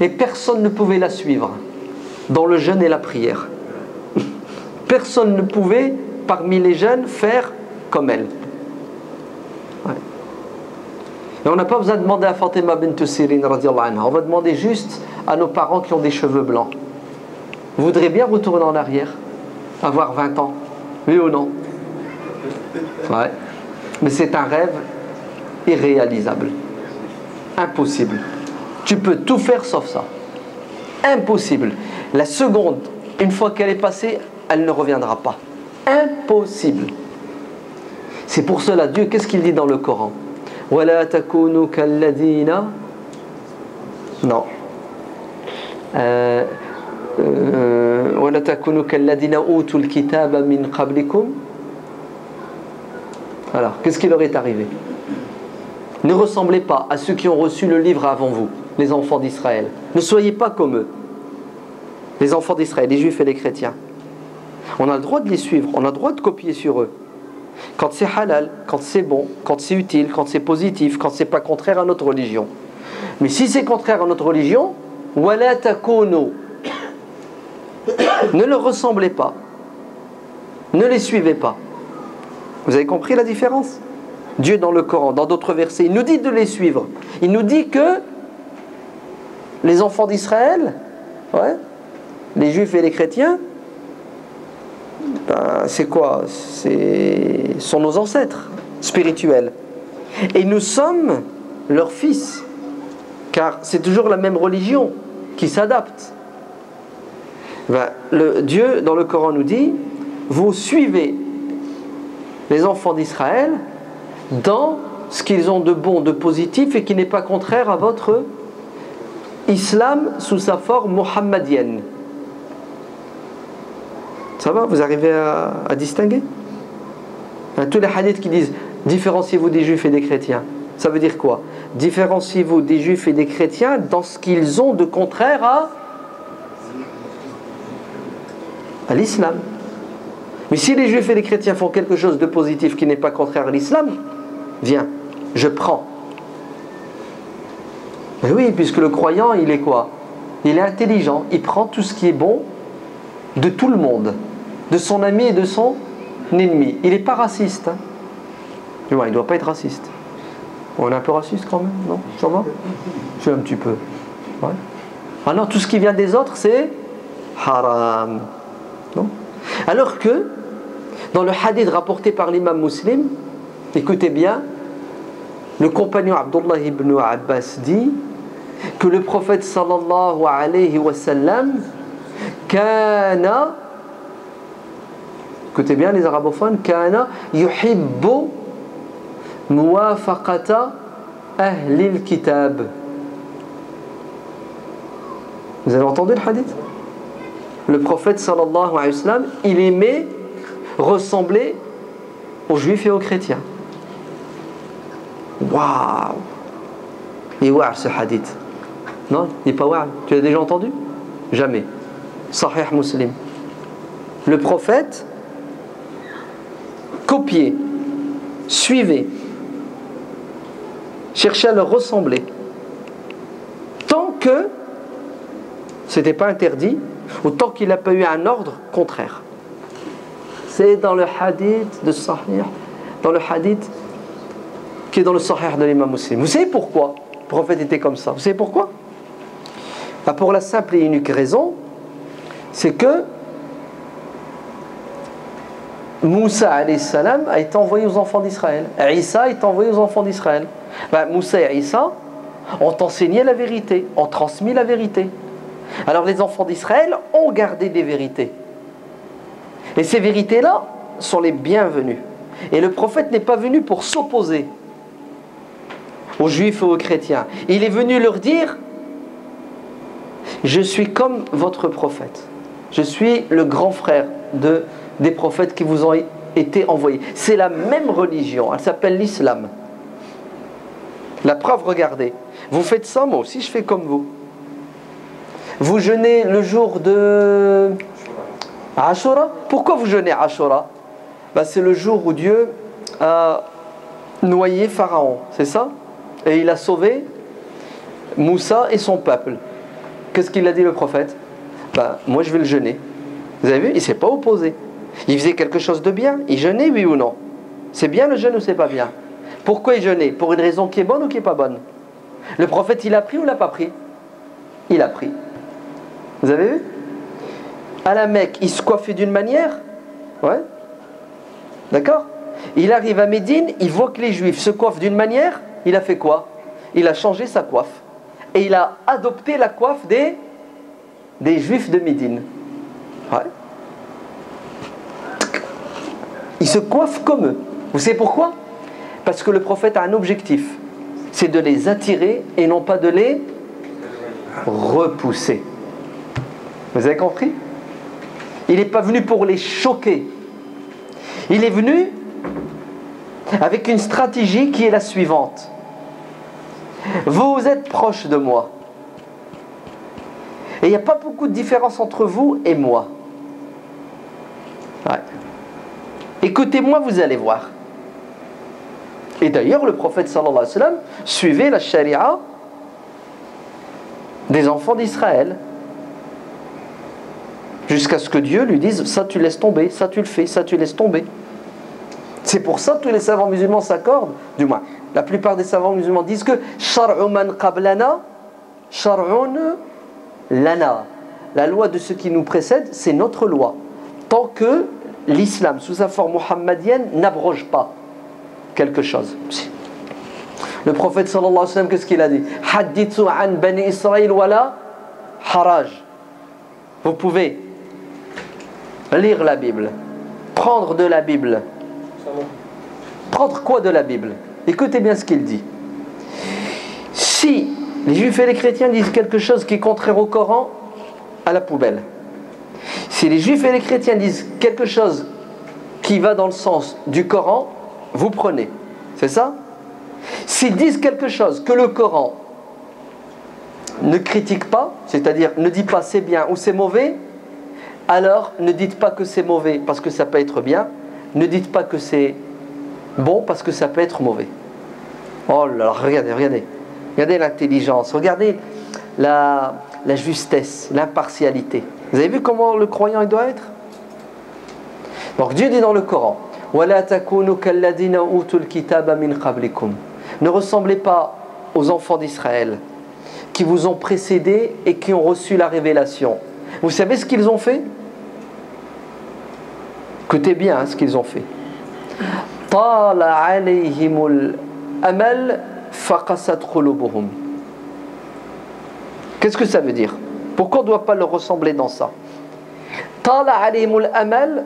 et personne ne pouvait la suivre dans le jeûne et la prière. Personne ne pouvait, parmi les jeunes, faire comme elle. Ouais. Et on n'a pas besoin de demander à Fatima bint Sirin radiallahu anha. On va demander juste à nos parents qui ont des cheveux blancs. Vous voudrez bien retourner en arrière? Avoir 20 ans? Oui ou non? Ouais. Mais c'est un rêve irréalisable. Impossible. Tu peux tout faire sauf ça. Impossible. La seconde, une fois qu'elle est passée, elle ne reviendra pas. Impossible. C'est pour cela, Dieu, qu'est-ce qu'il dit dans le Coran? وَلَا تَكُونُوا كَالَّذِينَ Non. وَلَا تَكُونُوا كَالَّذِينَ أُوتُوا الْكِتَابَ مِنْ قَبْلِكُمْ. Alors, qu'est-ce qui leur est arrivé? Ne ressemblez pas à ceux qui ont reçu le livre avant vous, les enfants d'Israël. Ne soyez pas comme eux, les enfants d'Israël, les juifs et les chrétiens. On a le droit de les suivre, on a le droit de copier sur eux. Quand c'est halal, quand c'est bon, quand c'est utile, quand c'est positif, quand c'est pas contraire à notre religion. Mais si c'est contraire à notre religion, wala takunu, ne le ressemblez pas, ne les suivez pas. Vous avez compris la différence? Dieu dans le Coran, dans d'autres versets, il nous dit de les suivre. Il nous dit que les enfants d'Israël, les juifs et les chrétiens, c'est quoi? Sont nos ancêtres spirituels. Et nous sommes leurs fils. Car c'est toujours la même religion qui s'adapte. Dieu dans le Coran nous dit, vous suivez les enfants d'Israël dans ce qu'ils ont de bon, de positif et qui n'est pas contraire à votre islam sous sa forme mohammadienne. Ça va? Vous arrivez à distinguer? Tous les hadiths qui disent différenciez-vous des juifs et des chrétiens, ça veut dire quoi? Différenciez-vous des juifs et des chrétiens dans ce qu'ils ont de contraire à l'islam. Mais si les juifs et les chrétiens font quelque chose de positif qui n'est pas contraire à l'islam, viens, je prends. Mais oui, puisque le croyant, il est quoi? Il est intelligent, il prend tout ce qui est bon de tout le monde, de son ami et de son ennemi. Il n'est pas raciste. Il ne doit pas être raciste. On est un peu raciste quand même, non? Ça va? Je suis un petit peu. Ouais. Ah non, tout ce qui vient des autres, c'est haram. Non? Alors que, dans le hadith rapporté par l'imam Muslim, écoutez bien, le compagnon Abdullah ibn Abbas dit que le prophète sallallahu alayhi wa sallam kana, écoutez bien les arabophones, kana yuhibbu muwafaqata ahlil kitab. Vous avez entendu le hadith? Le prophète sallallahu alayhi wa sallam, il aimait ressembler aux juifs et aux chrétiens. Waouh! Il est waouh ce hadith. Non, il n'est pas waouh. Tu l'as déjà entendu? Jamais. Sahih Muslim. Le prophète copiait, suivait, cherchait à leur ressembler. Tant que c'était pas interdit, ou tant qu'il n'a pas eu un ordre contraire. C'est dans le hadith de Sahih, dans le hadith qui est dans le Sahih de l'imam Muslim. Vous savez pourquoi le prophète était comme ça? Vous savez pourquoi? Pour la simple et unique raison, c'est que Moussa alayhi salam a été envoyé aux enfants d'Israël. Isa a été envoyé aux enfants d'Israël. Moussa et Isa ont enseigné la vérité, ont transmis la vérité. Alors les enfants d'Israël ont gardé des vérités. Et ces vérités-là sont les bienvenues. Et le prophète n'est pas venu pour s'opposer aux juifs et aux chrétiens. Il est venu leur dire: je suis comme votre prophète. Je suis le grand frère des prophètes qui vous ont été envoyés. C'est la même religion, elle s'appelle l'islam. La preuve, regardez. Vous faites ça, moi aussi je fais comme vous. Vous jeûnez le jour de Ashura. Pourquoi vous jeûnez Ashura? C'est le jour où Dieu a noyé Pharaon, c'est ça? Et il a sauvé Moussa et son peuple. Qu'est-ce qu'il a dit le prophète? Moi je vais le jeûner. Vous avez vu? Il ne s'est pas opposé. Il faisait quelque chose de bien. Il jeûnait, oui ou non? C'est bien le jeûne ou c'est pas bien? Pourquoi il jeûnait? Pour une raison qui est bonne ou qui n'est pas bonne? Le prophète, il a pris ou l'a pas pris? Il a pris. Vous avez vu? À la Mecque, il se coiffait d'une manière. Ouais. D'accord? Il arrive à Médine, il voit que les Juifs se coiffent d'une manière. Il a fait quoi? Il a changé sa coiffe. Et il a adopté la coiffe des Juifs de Médine. Ouais. Ils se coiffent comme eux. Vous savez pourquoi? Parce que le prophète a un objectif. C'est de les attirer et non pas de les repousser. Vous avez compris? Il n'est pas venu pour les choquer. Il est venu avec une stratégie qui est la suivante. Vous êtes proche de moi. Et il n'y a pas beaucoup de différence entre vous et moi. Ouais. Écoutez-moi, vous allez voir. Et d'ailleurs, le prophète sallallahu alayhi wa sallam suivait la charia des enfants d'Israël. Jusqu'à ce que Dieu lui dise, ça tu laisses tomber, ça tu le fais, ça tu laisses tomber. C'est pour ça que tous les savants musulmans s'accordent, du moins, la plupart des savants musulmans disent que shar'u man qablana, shar'un lana. La loi de ceux qui nous précèdent, c'est notre loi. Tant que l'islam, sous sa forme mohammedienne, n'abroge pas quelque chose. Le prophète sallallahu alayhi wa sallam, qu'est-ce qu'il a dit? Hadithu an bani Israël wala haraj. Vous pouvez lire la Bible, prendre de la Bible. Prendre quoi de la Bible? Écoutez bien ce qu'il dit. Si les juifs et les chrétiens disent quelque chose qui est contraire au Coran, à la poubelle. Si les juifs et les chrétiens disent quelque chose qui va dans le sens du Coran, vous prenez. C'est ça? S'ils disent quelque chose que le Coran ne critique pas, c'est-à-dire ne dit pas c'est bien ou c'est mauvais, alors ne dites pas que c'est mauvais parce que ça peut être bien, ne dites pas que c'est bon parce que ça peut être mauvais. Oh là là, regardez l'intelligence, regardez la justesse, l'impartialité. Vous avez vu comment le croyant il doit être? Donc Dieu dit dans le Coran, وَلَا تَكُونُوا كَالَّذِينَ أُوتُوا الْكِتَابَ مِنْ قَبْلِكُمْ. Ne ressemblez pas aux enfants d'Israël qui vous ont précédés et qui ont reçu la révélation. Vous savez ce qu'ils ont fait? Écoutez bien ce qu'ils ont fait. طَالَ عَلَيْهِمُ الْأَمَلْ فَقَسَتْ قُلُوبُهُمْ. Qu'est-ce que ça veut dire? Pourquoi on ne doit pas leur ressembler dans ça? طَالَ عَلَيْهِمُ الْأَمَلْ,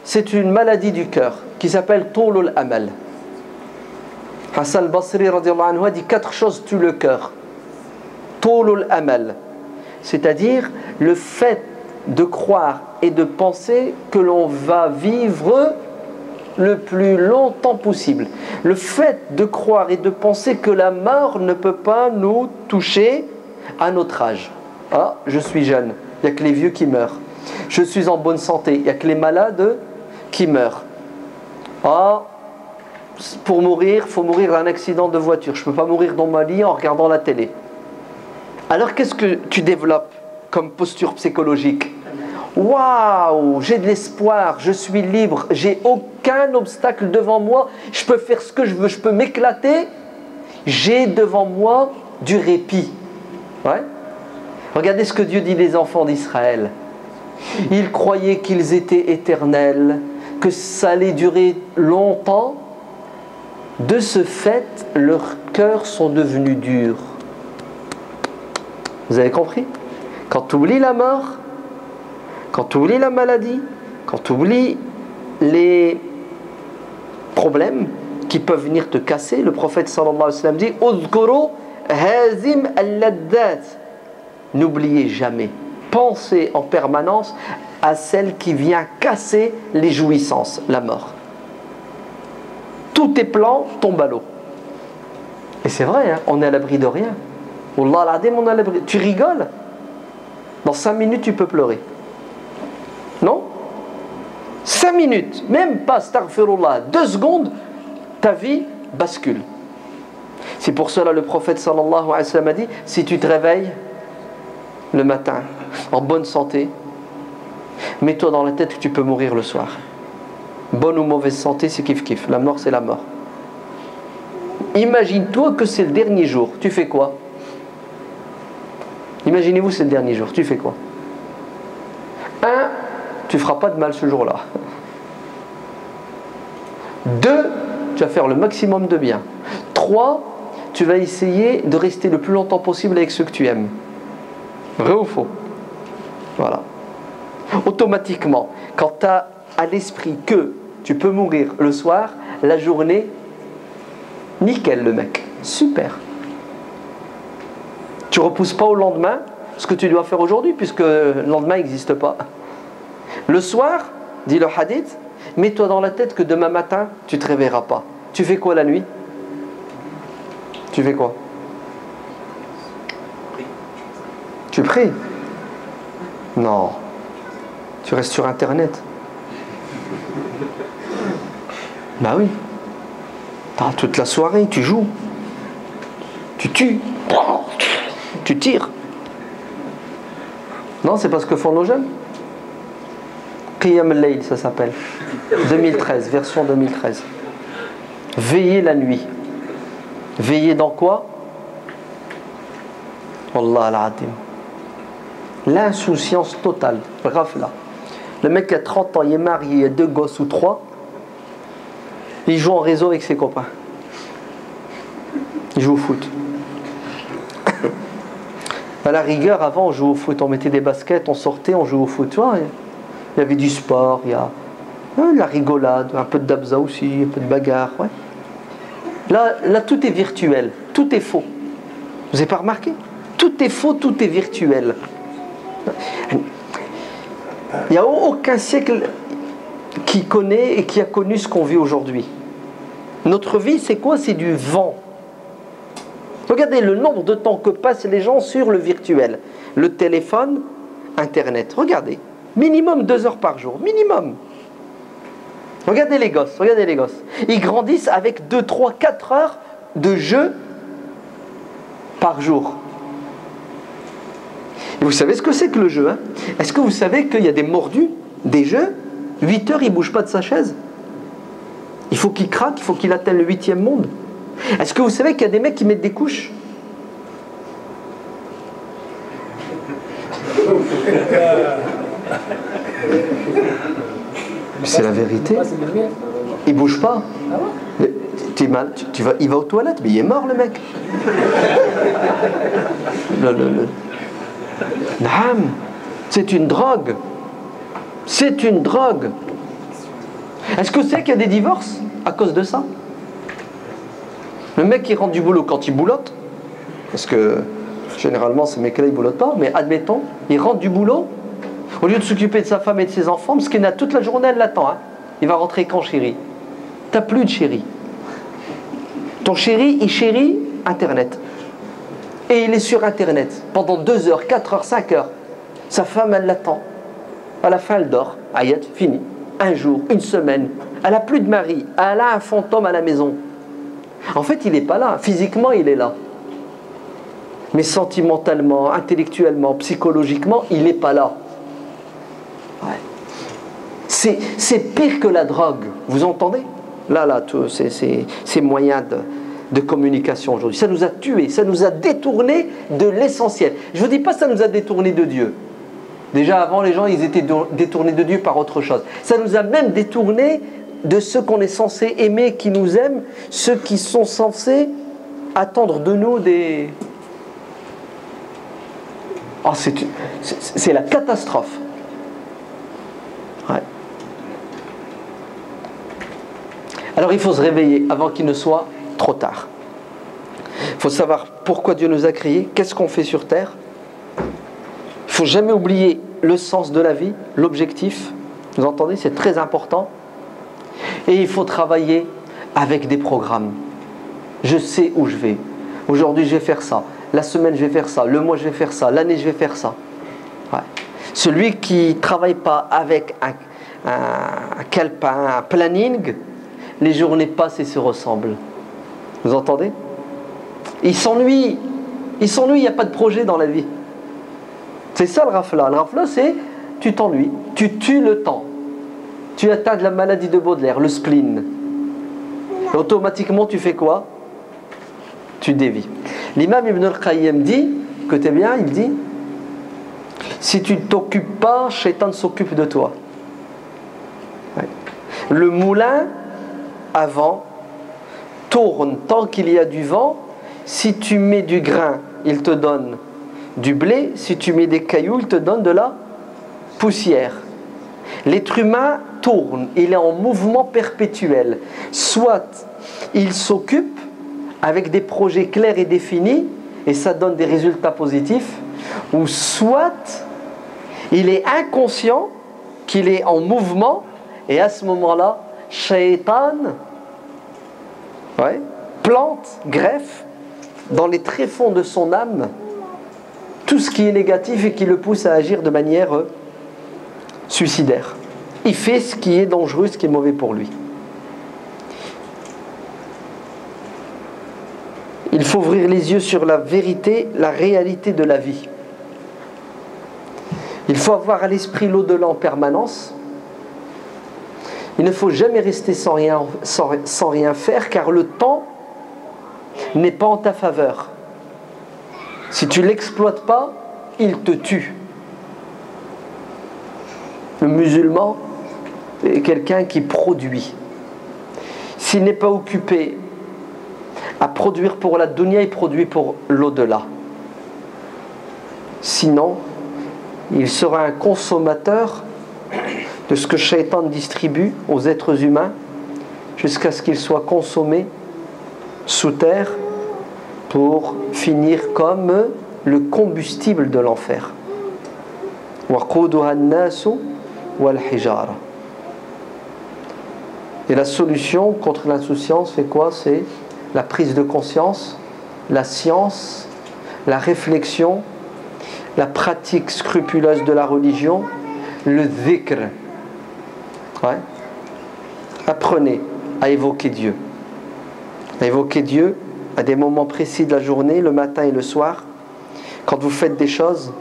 c'est une maladie du cœur qui s'appelle Toulul Amal. Hassan al-Basri radiyallahu anhu dit 4 choses tuent le cœur. Toulul Amal, c'est-à-dire le fait de croire et de penser que l'on va vivre le plus longtemps possible. Le fait de croire et de penser que la mort ne peut pas nous toucher à notre âge. Ah, je suis jeune, il n'y a que les vieux qui meurent. Je suis en bonne santé, il n'y a que les malades qui meurent. Ah, pour mourir, il faut mourir d'un accident de voiture. Je ne peux pas mourir dans ma lit en regardant la télé. Alors qu'est-ce que tu développes comme posture psychologique? Waouh, j'ai de l'espoir, je suis libre, j'ai aucun obstacle devant moi, je peux faire ce que je veux, je peux m'éclater. J'ai devant moi du répit. Ouais. Regardez ce que Dieu dit des enfants d'Israël. Ils croyaient qu'ils étaient éternels, que ça allait durer longtemps. De ce fait, leurs cœurs sont devenus durs. Vous avez compris? Quand tu oublies la mort, quand tu oublies la maladie, quand tu oublies les problèmes qui peuvent venir te casser, le prophète sallallahu alayhi wa sallam dit Uzkuru hazim al-laddat. N'oubliez jamais, pensez en permanence à celle qui vient casser les jouissances, la mort. Tous tes plans tombent à l'eau. Et c'est vrai, hein, on est à l'abri de rien. Wallah al-Adim, on est à l'abri. Tu rigoles? Dans 5 minutes, tu peux pleurer. Non? 5 minutes, même pas, astaghfirullah, 2 secondes, ta vie bascule. C'est pour cela le prophète sallallahu alayhi wa sallam a dit, si tu te réveilles le matin, en bonne santé, mets-toi dans la tête que tu peux mourir le soir. Bonne ou mauvaise santé, c'est kiff-kiff. La mort, c'est la mort. Imagine-toi que c'est le dernier jour. Tu fais quoi? Imaginez-vous, c'est le dernier jour. Tu fais quoi? 1, tu ne feras pas de mal ce jour-là. 2, tu vas faire le maximum de bien. 3, tu vas essayer de rester le plus longtemps possible avec ceux que tu aimes. Vrai ou faux? Voilà. Automatiquement, quand tu as à l'esprit que tu peux mourir le soir, la journée, nickel le mec, super. Tu ne repousses pas au lendemain ce que tu dois faire aujourd'hui, puisque le lendemain n'existe pas. Le soir, dit le hadith, mets-toi dans la tête que demain matin, tu ne te réveilleras pas. Tu fais quoi la nuit? Tu fais quoi? Tu pries? Non. Tu restes sur Internet. Bah oui. Toute la soirée, tu joues. Tu tues. Tu tires. Non, c'est pas ce que font nos jeunes. Qiyam al-Layl, ça s'appelle. 2013, version 2013. Veiller la nuit. Veiller dans quoi? Wallah al-Adim. L'insouciance totale. Bref, là. Le mec a 30 ans, il est marié, il a 2 gosses ou 3. Il joue en réseau avec ses copains. Il joue au foot. À la rigueur, avant, on jouait au foot. On mettait des baskets, on sortait, on jouait au foot. Tu vois, il y avait du sport, il y a de la rigolade, un peu de dabza aussi, un peu de bagarre. Ouais. Là, tout est virtuel. Tout est faux. Vous n'avez pas remarqué? Tout est faux, tout est virtuel. Il n'y a aucun siècle qui connaît et qui a connu ce qu'on vit aujourd'hui. Notre vie, c'est quoi? C'est du vent. Regardez le nombre de temps que passent les gens sur le virtuel. Le téléphone, Internet. Regardez. Minimum 2 heures par jour. Minimum. Regardez les gosses. Regardez les gosses. Ils grandissent avec 2, 3, 4 heures de jeu par jour. Et vous savez ce que c'est que le jeu, hein? Est-ce que vous savez qu'il y a des mordus, des jeux, 8 heures, il ne bouge pas de sa chaise? Il faut qu'il craque, il faut qu'il atteigne le 8e monde. Est-ce que vous savez qu'il y a des mecs qui mettent des couches? C'est la vérité. Il ne bouge pas. T'es mal, il va aux toilettes, mais il est mort le mec. Naam, c'est une drogue. C'est une drogue. Est-ce que c'est qu'il y a des divorces à cause de ça? Le mec qui rentre du boulot quand il boulotte, parce que généralement ces mecs-là ils boulottent pas, mais admettons, il rentre du boulot, au lieu de s'occuper de sa femme et de ses enfants, parce qu'il a toute la journée, elle l'attend, hein. Il va rentrer quand, chéri? T'as plus de chéri. Ton chéri, il chérit Internet. Et il est sur Internet pendant 2 heures, 4 heures, 5 heures. Sa femme, elle l'attend. À la fin, elle dort. Ayat, fini. Un jour, une semaine. Elle n'a plus de mari. Elle a un fantôme à la maison. En fait, il n'est pas là. Physiquement, il est là. Mais sentimentalement, intellectuellement, psychologiquement, il n'est pas là. Ouais. C'est pire que la drogue. Vous entendez? Là, ces moyens de communication aujourd'hui. Ça nous a tués, ça nous a détournés de l'essentiel. Je ne vous dis pas que ça nous a détournés de Dieu. Déjà avant, les gens, ils étaient détournés de Dieu par autre chose. Ça nous a même détournés de ceux qu'on est censé aimer, qui nous aiment, ceux qui sont censés attendre de nous des... Oh, c'est la catastrophe. Ouais. Alors il faut se réveiller avant qu'il ne soit trop tard. Il faut savoir pourquoi Dieu nous a créés, qu'est-ce qu'on fait sur terre. Il ne faut jamais oublier le sens de la vie, l'objectif. Vous entendez? C'est très important. Et il faut travailler avec des programmes. Je sais où je vais. Aujourd'hui, je vais faire ça. La semaine, je vais faire ça. Le mois, je vais faire ça. L'année, je vais faire ça. Ouais. Celui qui ne travaille pas avec un calepin, un planning, les journées passent et se ressemblent. Vous entendez? Il s'ennuie. Il s'ennuie, il n'y a pas de projet dans la vie. C'est ça le rafla. Le rafla, c'est tu t'ennuies. Tu tues le temps. Tu atteins de la maladie de Baudelaire, le spleen. Et automatiquement, tu fais quoi? Tu dévies. L'imam Ibn al-Qayyim dit, écoutez bien, il dit, si tu ne t'occupes pas, Shaitan s'occupe de toi. Ouais. Le moulin, avant, tourne tant qu'il y a du vent. Si tu mets du grain, il te donne du blé. Si tu mets des cailloux, il te donne de la poussière. L'être humain tourne, il est en mouvement perpétuel. Soit il s'occupe avec des projets clairs et définis, et ça donne des résultats positifs, ou soit il est inconscient qu'il est en mouvement, et à ce moment-là, Shaitan plante, greffe dans les tréfonds de son âme tout ce qui est négatif et qui le pousse à agir de manière suicidaire. Il fait ce qui est dangereux, ce qui est mauvais pour lui. Il faut ouvrir les yeux sur la vérité, la réalité de la vie. Il faut avoir à l'esprit l'au-delà en permanence. Il ne faut jamais rester sans rien faire, car le temps n'est pas en ta faveur. Si tu ne l'exploites pas, il te tue. Le musulman est quelqu'un qui produit. S'il n'est pas occupé à produire pour la dunya, il produit pour l'au-delà. Sinon, il sera un consommateur de ce que Shaitan distribue aux êtres humains jusqu'à ce qu'il soit consommé sous terre pour finir comme le combustible de l'enfer. Et la solution contre l'insouciance, c'est quoi? C'est la prise de conscience, la science, la réflexion, la pratique scrupuleuse de la religion, le dhikr. Apprenez à évoquer Dieu. À évoquer Dieu à des moments précis de la journée, le matin et le soir, quand vous faites des choses,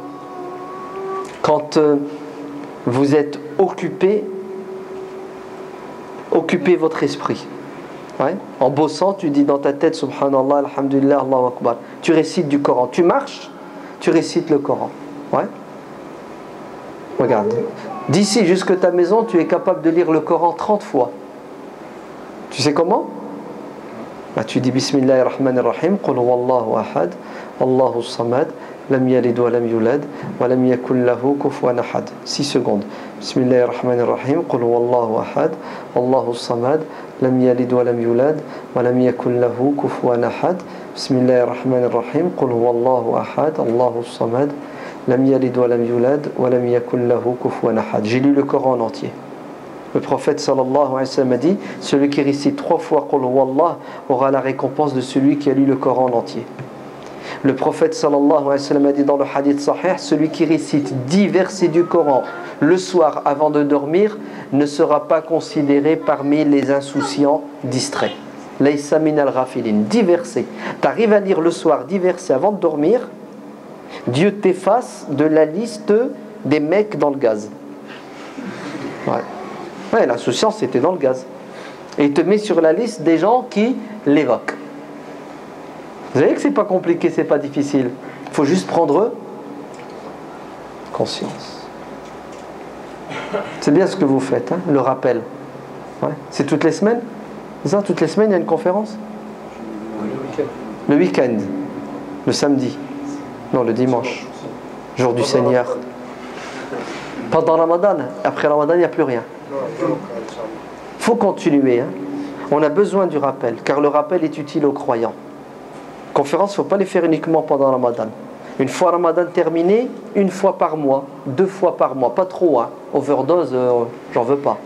quand vous êtes occupé, occupez votre esprit. En bossant, tu dis dans ta tête Subhanallah, Alhamdulillah, Allahu Akbar. Tu récites du Coran. Tu marches, tu récites le Coran. Regarde, d'ici jusqu'à ta maison, tu es capable de lire le Coran 30 fois. Tu sais comment? Tu dis Bismillahirrahmanirrahim, Qul huwallahu ahad, Allahu samad, lam yalid wa lam yulad, wa lam yakul lahu kufuwan ahad. 6 secondes. Bismillahirrahmanirrahim, Qul huwallahu ahad, Allahu samad, lam yalid wa lam yulad, wa lam yakul lahu kufuwan ahad. Bismillahirrahmanirrahim, Qul huwallahu ahad, Allahu samad, lam yalid wa lam yulad, wa lam yakul lahu kufuwan ahad. J'ai lu le Coran en entier. Le prophète sallallahu alayhi wa sallam a dit: celui qui récite 3 fois Qul huwallah aura la récompense de celui qui a lu le Coran en entier. Le prophète sallallahu alayhi wa sallam a dit dans le hadith sahih: celui qui récite 10 versets du Coran le soir avant de dormir ne sera pas considéré parmi les insouciants distraits. Laysa min al-ghafilin. 10 versets. Tu arrives à lire le soir 10 versets avant de dormir, Dieu t'efface de la liste des mecs dans le gaz. L'insouciance c'était dans le gaz. Et il te met sur la liste des gens qui l'évoquent. Vous savez que c'est pas compliqué, c'est pas difficile. Il faut juste prendre conscience. C'est bien ce que vous faites, le rappel. C'est toutes les semaines? C'est ça, toutes les semaines il y a une conférence? Le week-end. Le samedi. Non, le dimanche. Jour du Seigneur. Pendant Ramadan. Après Ramadan, il n'y a plus rien. Il faut continuer. On a besoin du rappel, car le rappel est utile aux croyants. Conférences, il ne faut pas les faire uniquement pendant Ramadan. Une fois Ramadan terminé, 1 fois par mois, 2 fois par mois, pas trop. Overdose, j'en veux pas.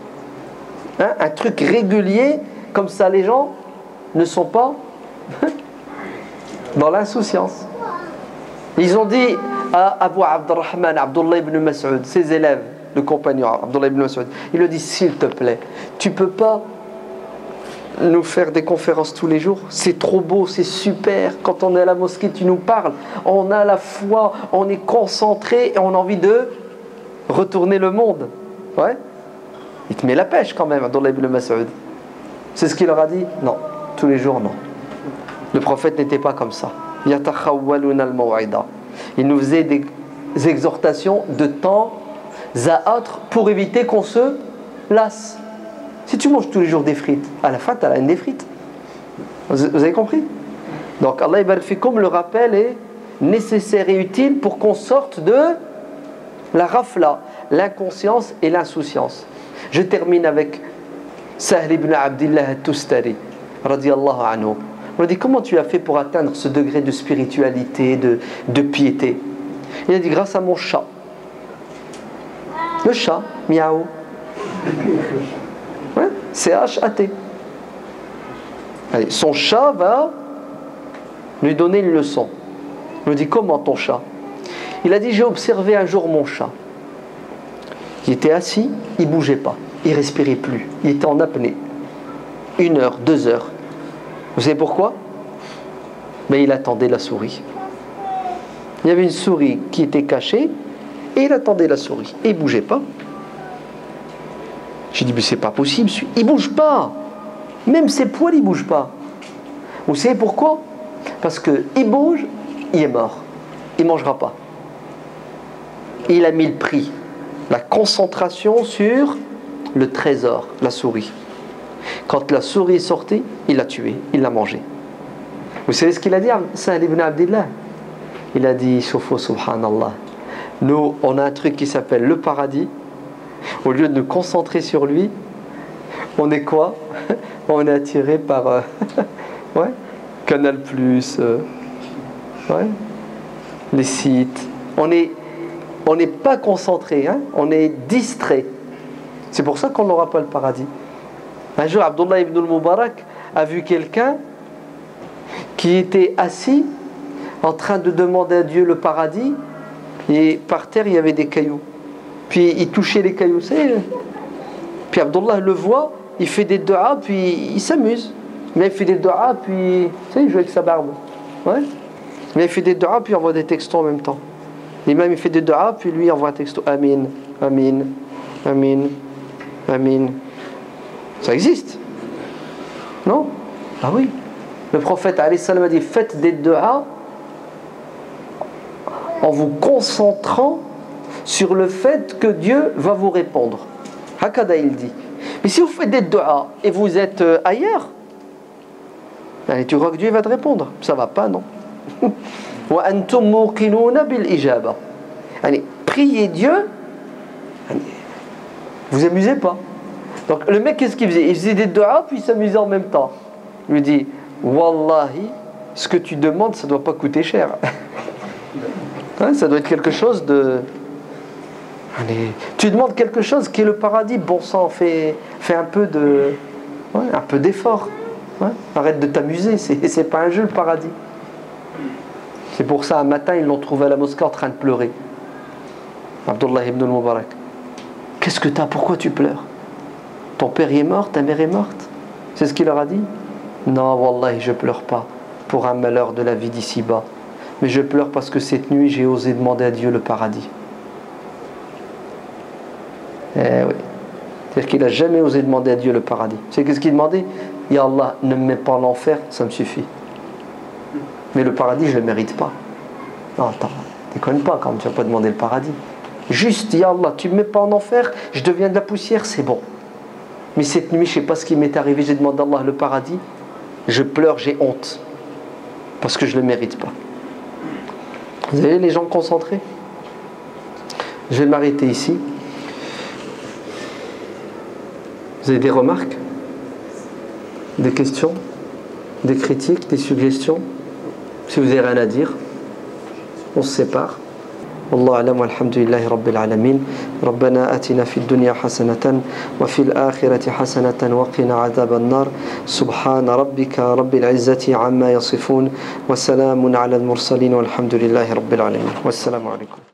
Un truc régulier, comme ça les gens ne sont pas dans l'insouciance. Ils ont dit à Abu Abdurrahman, Abdullah ibn Mas'ud, ses élèves, le compagnon Abdullah ibn Mas'ud, il lui dit: s'il te plaît, tu peux pas nous faire des conférences tous les jours? C'est trop beau, c'est super. Quand on est à la mosquée, tu nous parles. On a la foi, on est concentré et on a envie de retourner le monde. Il te met la pêche quand même, Abdullah ibn Mas'ud. C'est ce qu'il leur a dit? Non, tous les jours non. Le prophète n'était pas comme ça. Yatakhawwaluna al-maw'ida. Il nous faisait des exhortations de temps à autre pour éviter qu'on se lasse. Si tu manges tous les jours des frites, à la fin tu as la haine des frites. Vous avez compris? Donc Allah ibarak fikoum, le rappel est nécessaire et utile pour qu'on sorte de la rafla, l'inconscience et l'insouciance. Je termine avec Sahl ibn Abdillah al-Tustari radiyallahu anhu. On a dit: comment tu as fait pour atteindre ce degré de spiritualité, de piété? Il a dit: grâce à mon chat. Le chat, miaou, Ouais, C-H-A-T. Allez, son chat va lui donner une leçon. Il lui dit, comment ton chat? Il a dit, j'ai observé un jour mon chat. Il était assis, il ne bougeait pas, il ne respirait plus, il était en apnée. 1 heure, 2 heures. Vous savez pourquoi? Mais il attendait la souris. Il y avait une souris qui était cachée et il attendait la souris. Et il ne bougeait pas. J'ai dit, mais c'est pas possible, il ne bouge pas. Même ses poils, il ne bouge pas. Vous savez pourquoi? Parce qu'il bouge, il est mort. Il ne mangera pas. Et il a mis le prix, la concentration sur le trésor, la souris. Quand la souris est sortie, il l'a tué, il l'a mangé. Vous savez ce qu'il a dit, Sahl ibn Abdillah? Il a dit, Shofo subhanallah, nous on a un truc qui s'appelle le paradis. Au lieu de nous concentrer sur lui, on est quoi? On est attiré par ouais, Canal+, ouais, les sites. On n'est pas concentré, hein? On est distrait. C'est pour ça qu'on n'aura pas le paradis. Un jour, Abdullah ibn al-Mubarak a vu quelqu'un qui était assis en train de demander à Dieu le paradis, et par terre il y avait des cailloux. Puis il touchait les cailloux. Puis Abdullah le voit, il fait des du'as, puis il s'amuse. Mais il fait des du'as, puis il joue avec sa barbe. Ouais. Mais il fait des du'as, puis il envoie des textos en même temps. L'imam il fait des du'as, puis lui il envoie un texto. Amin, amin, amin, amin. Ça existe? Non? Ah oui. Le prophète alayhi salam a dit, faites des du'as en vous concentrant sur le fait que Dieu va vous répondre. Hakada il dit. Mais si vous faites des du'as et vous êtes ailleurs, allez, tu crois que Dieu va te répondre? Ça va pas, non? Wa antum muqinuna bil ijaba. Allez, priez Dieu. Allez, vous amusez pas. Donc le mec, qu'est-ce qu'il faisait? Il faisait des du'as puis il s'amusait en même temps. Il lui dit, Wallahi, ce que tu demandes, ça doit pas coûter cher. Hein, ça doit être quelque chose de... Allez, tu demandes quelque chose qui est le paradis, bon sang, fais un peu de... Ouais, un peu d'effort. Ouais, arrête de t'amuser, c'est pas un jeu le paradis. C'est pour ça, un matin, ils l'ont trouvé à la mosquée en train de pleurer. Abdullah ibn al-Mubarak. Qu'est-ce que t'as? Pourquoi tu pleures? Ton père est mort, ta mère est morte? C'est ce qu'il leur a dit? Non, wallahi, je pleure pas pour un malheur de la vie d'ici-bas. Mais je pleure parce que cette nuit, j'ai osé demander à Dieu le paradis. Eh oui. C'est-à-dire qu'il n'a jamais osé demander à Dieu le paradis. C'est qu'est-ce qu'il demandait? Ya Allah, ne me mets pas en enfer, ça me suffit. Mais le paradis, je ne le mérite pas. Non, attends, déconne pas quand tu vas pas demander le paradis. Juste, Ya Allah, tu ne me mets pas en enfer, je deviens de la poussière, c'est bon. Mais cette nuit, je ne sais pas ce qui m'est arrivé, j'ai demandé à Allah le paradis, je pleure, j'ai honte. Parce que je ne le mérite pas. Vous avez les gens concentrés? Je vais m'arrêter ici. Vous avez des remarques? Des questions? Des critiques? Des suggestions? Si vous n'avez rien à dire, on se sépare. والله أعلم والحمد لله رب العالمين ربنا آتنا في الدنيا حسنة وفي الآخرة حسنة وقنا عذاب النار سبحان ربك رب العزة عما يصفون وسلام على المرسلين والحمد لله رب العالمين والسلام عليكم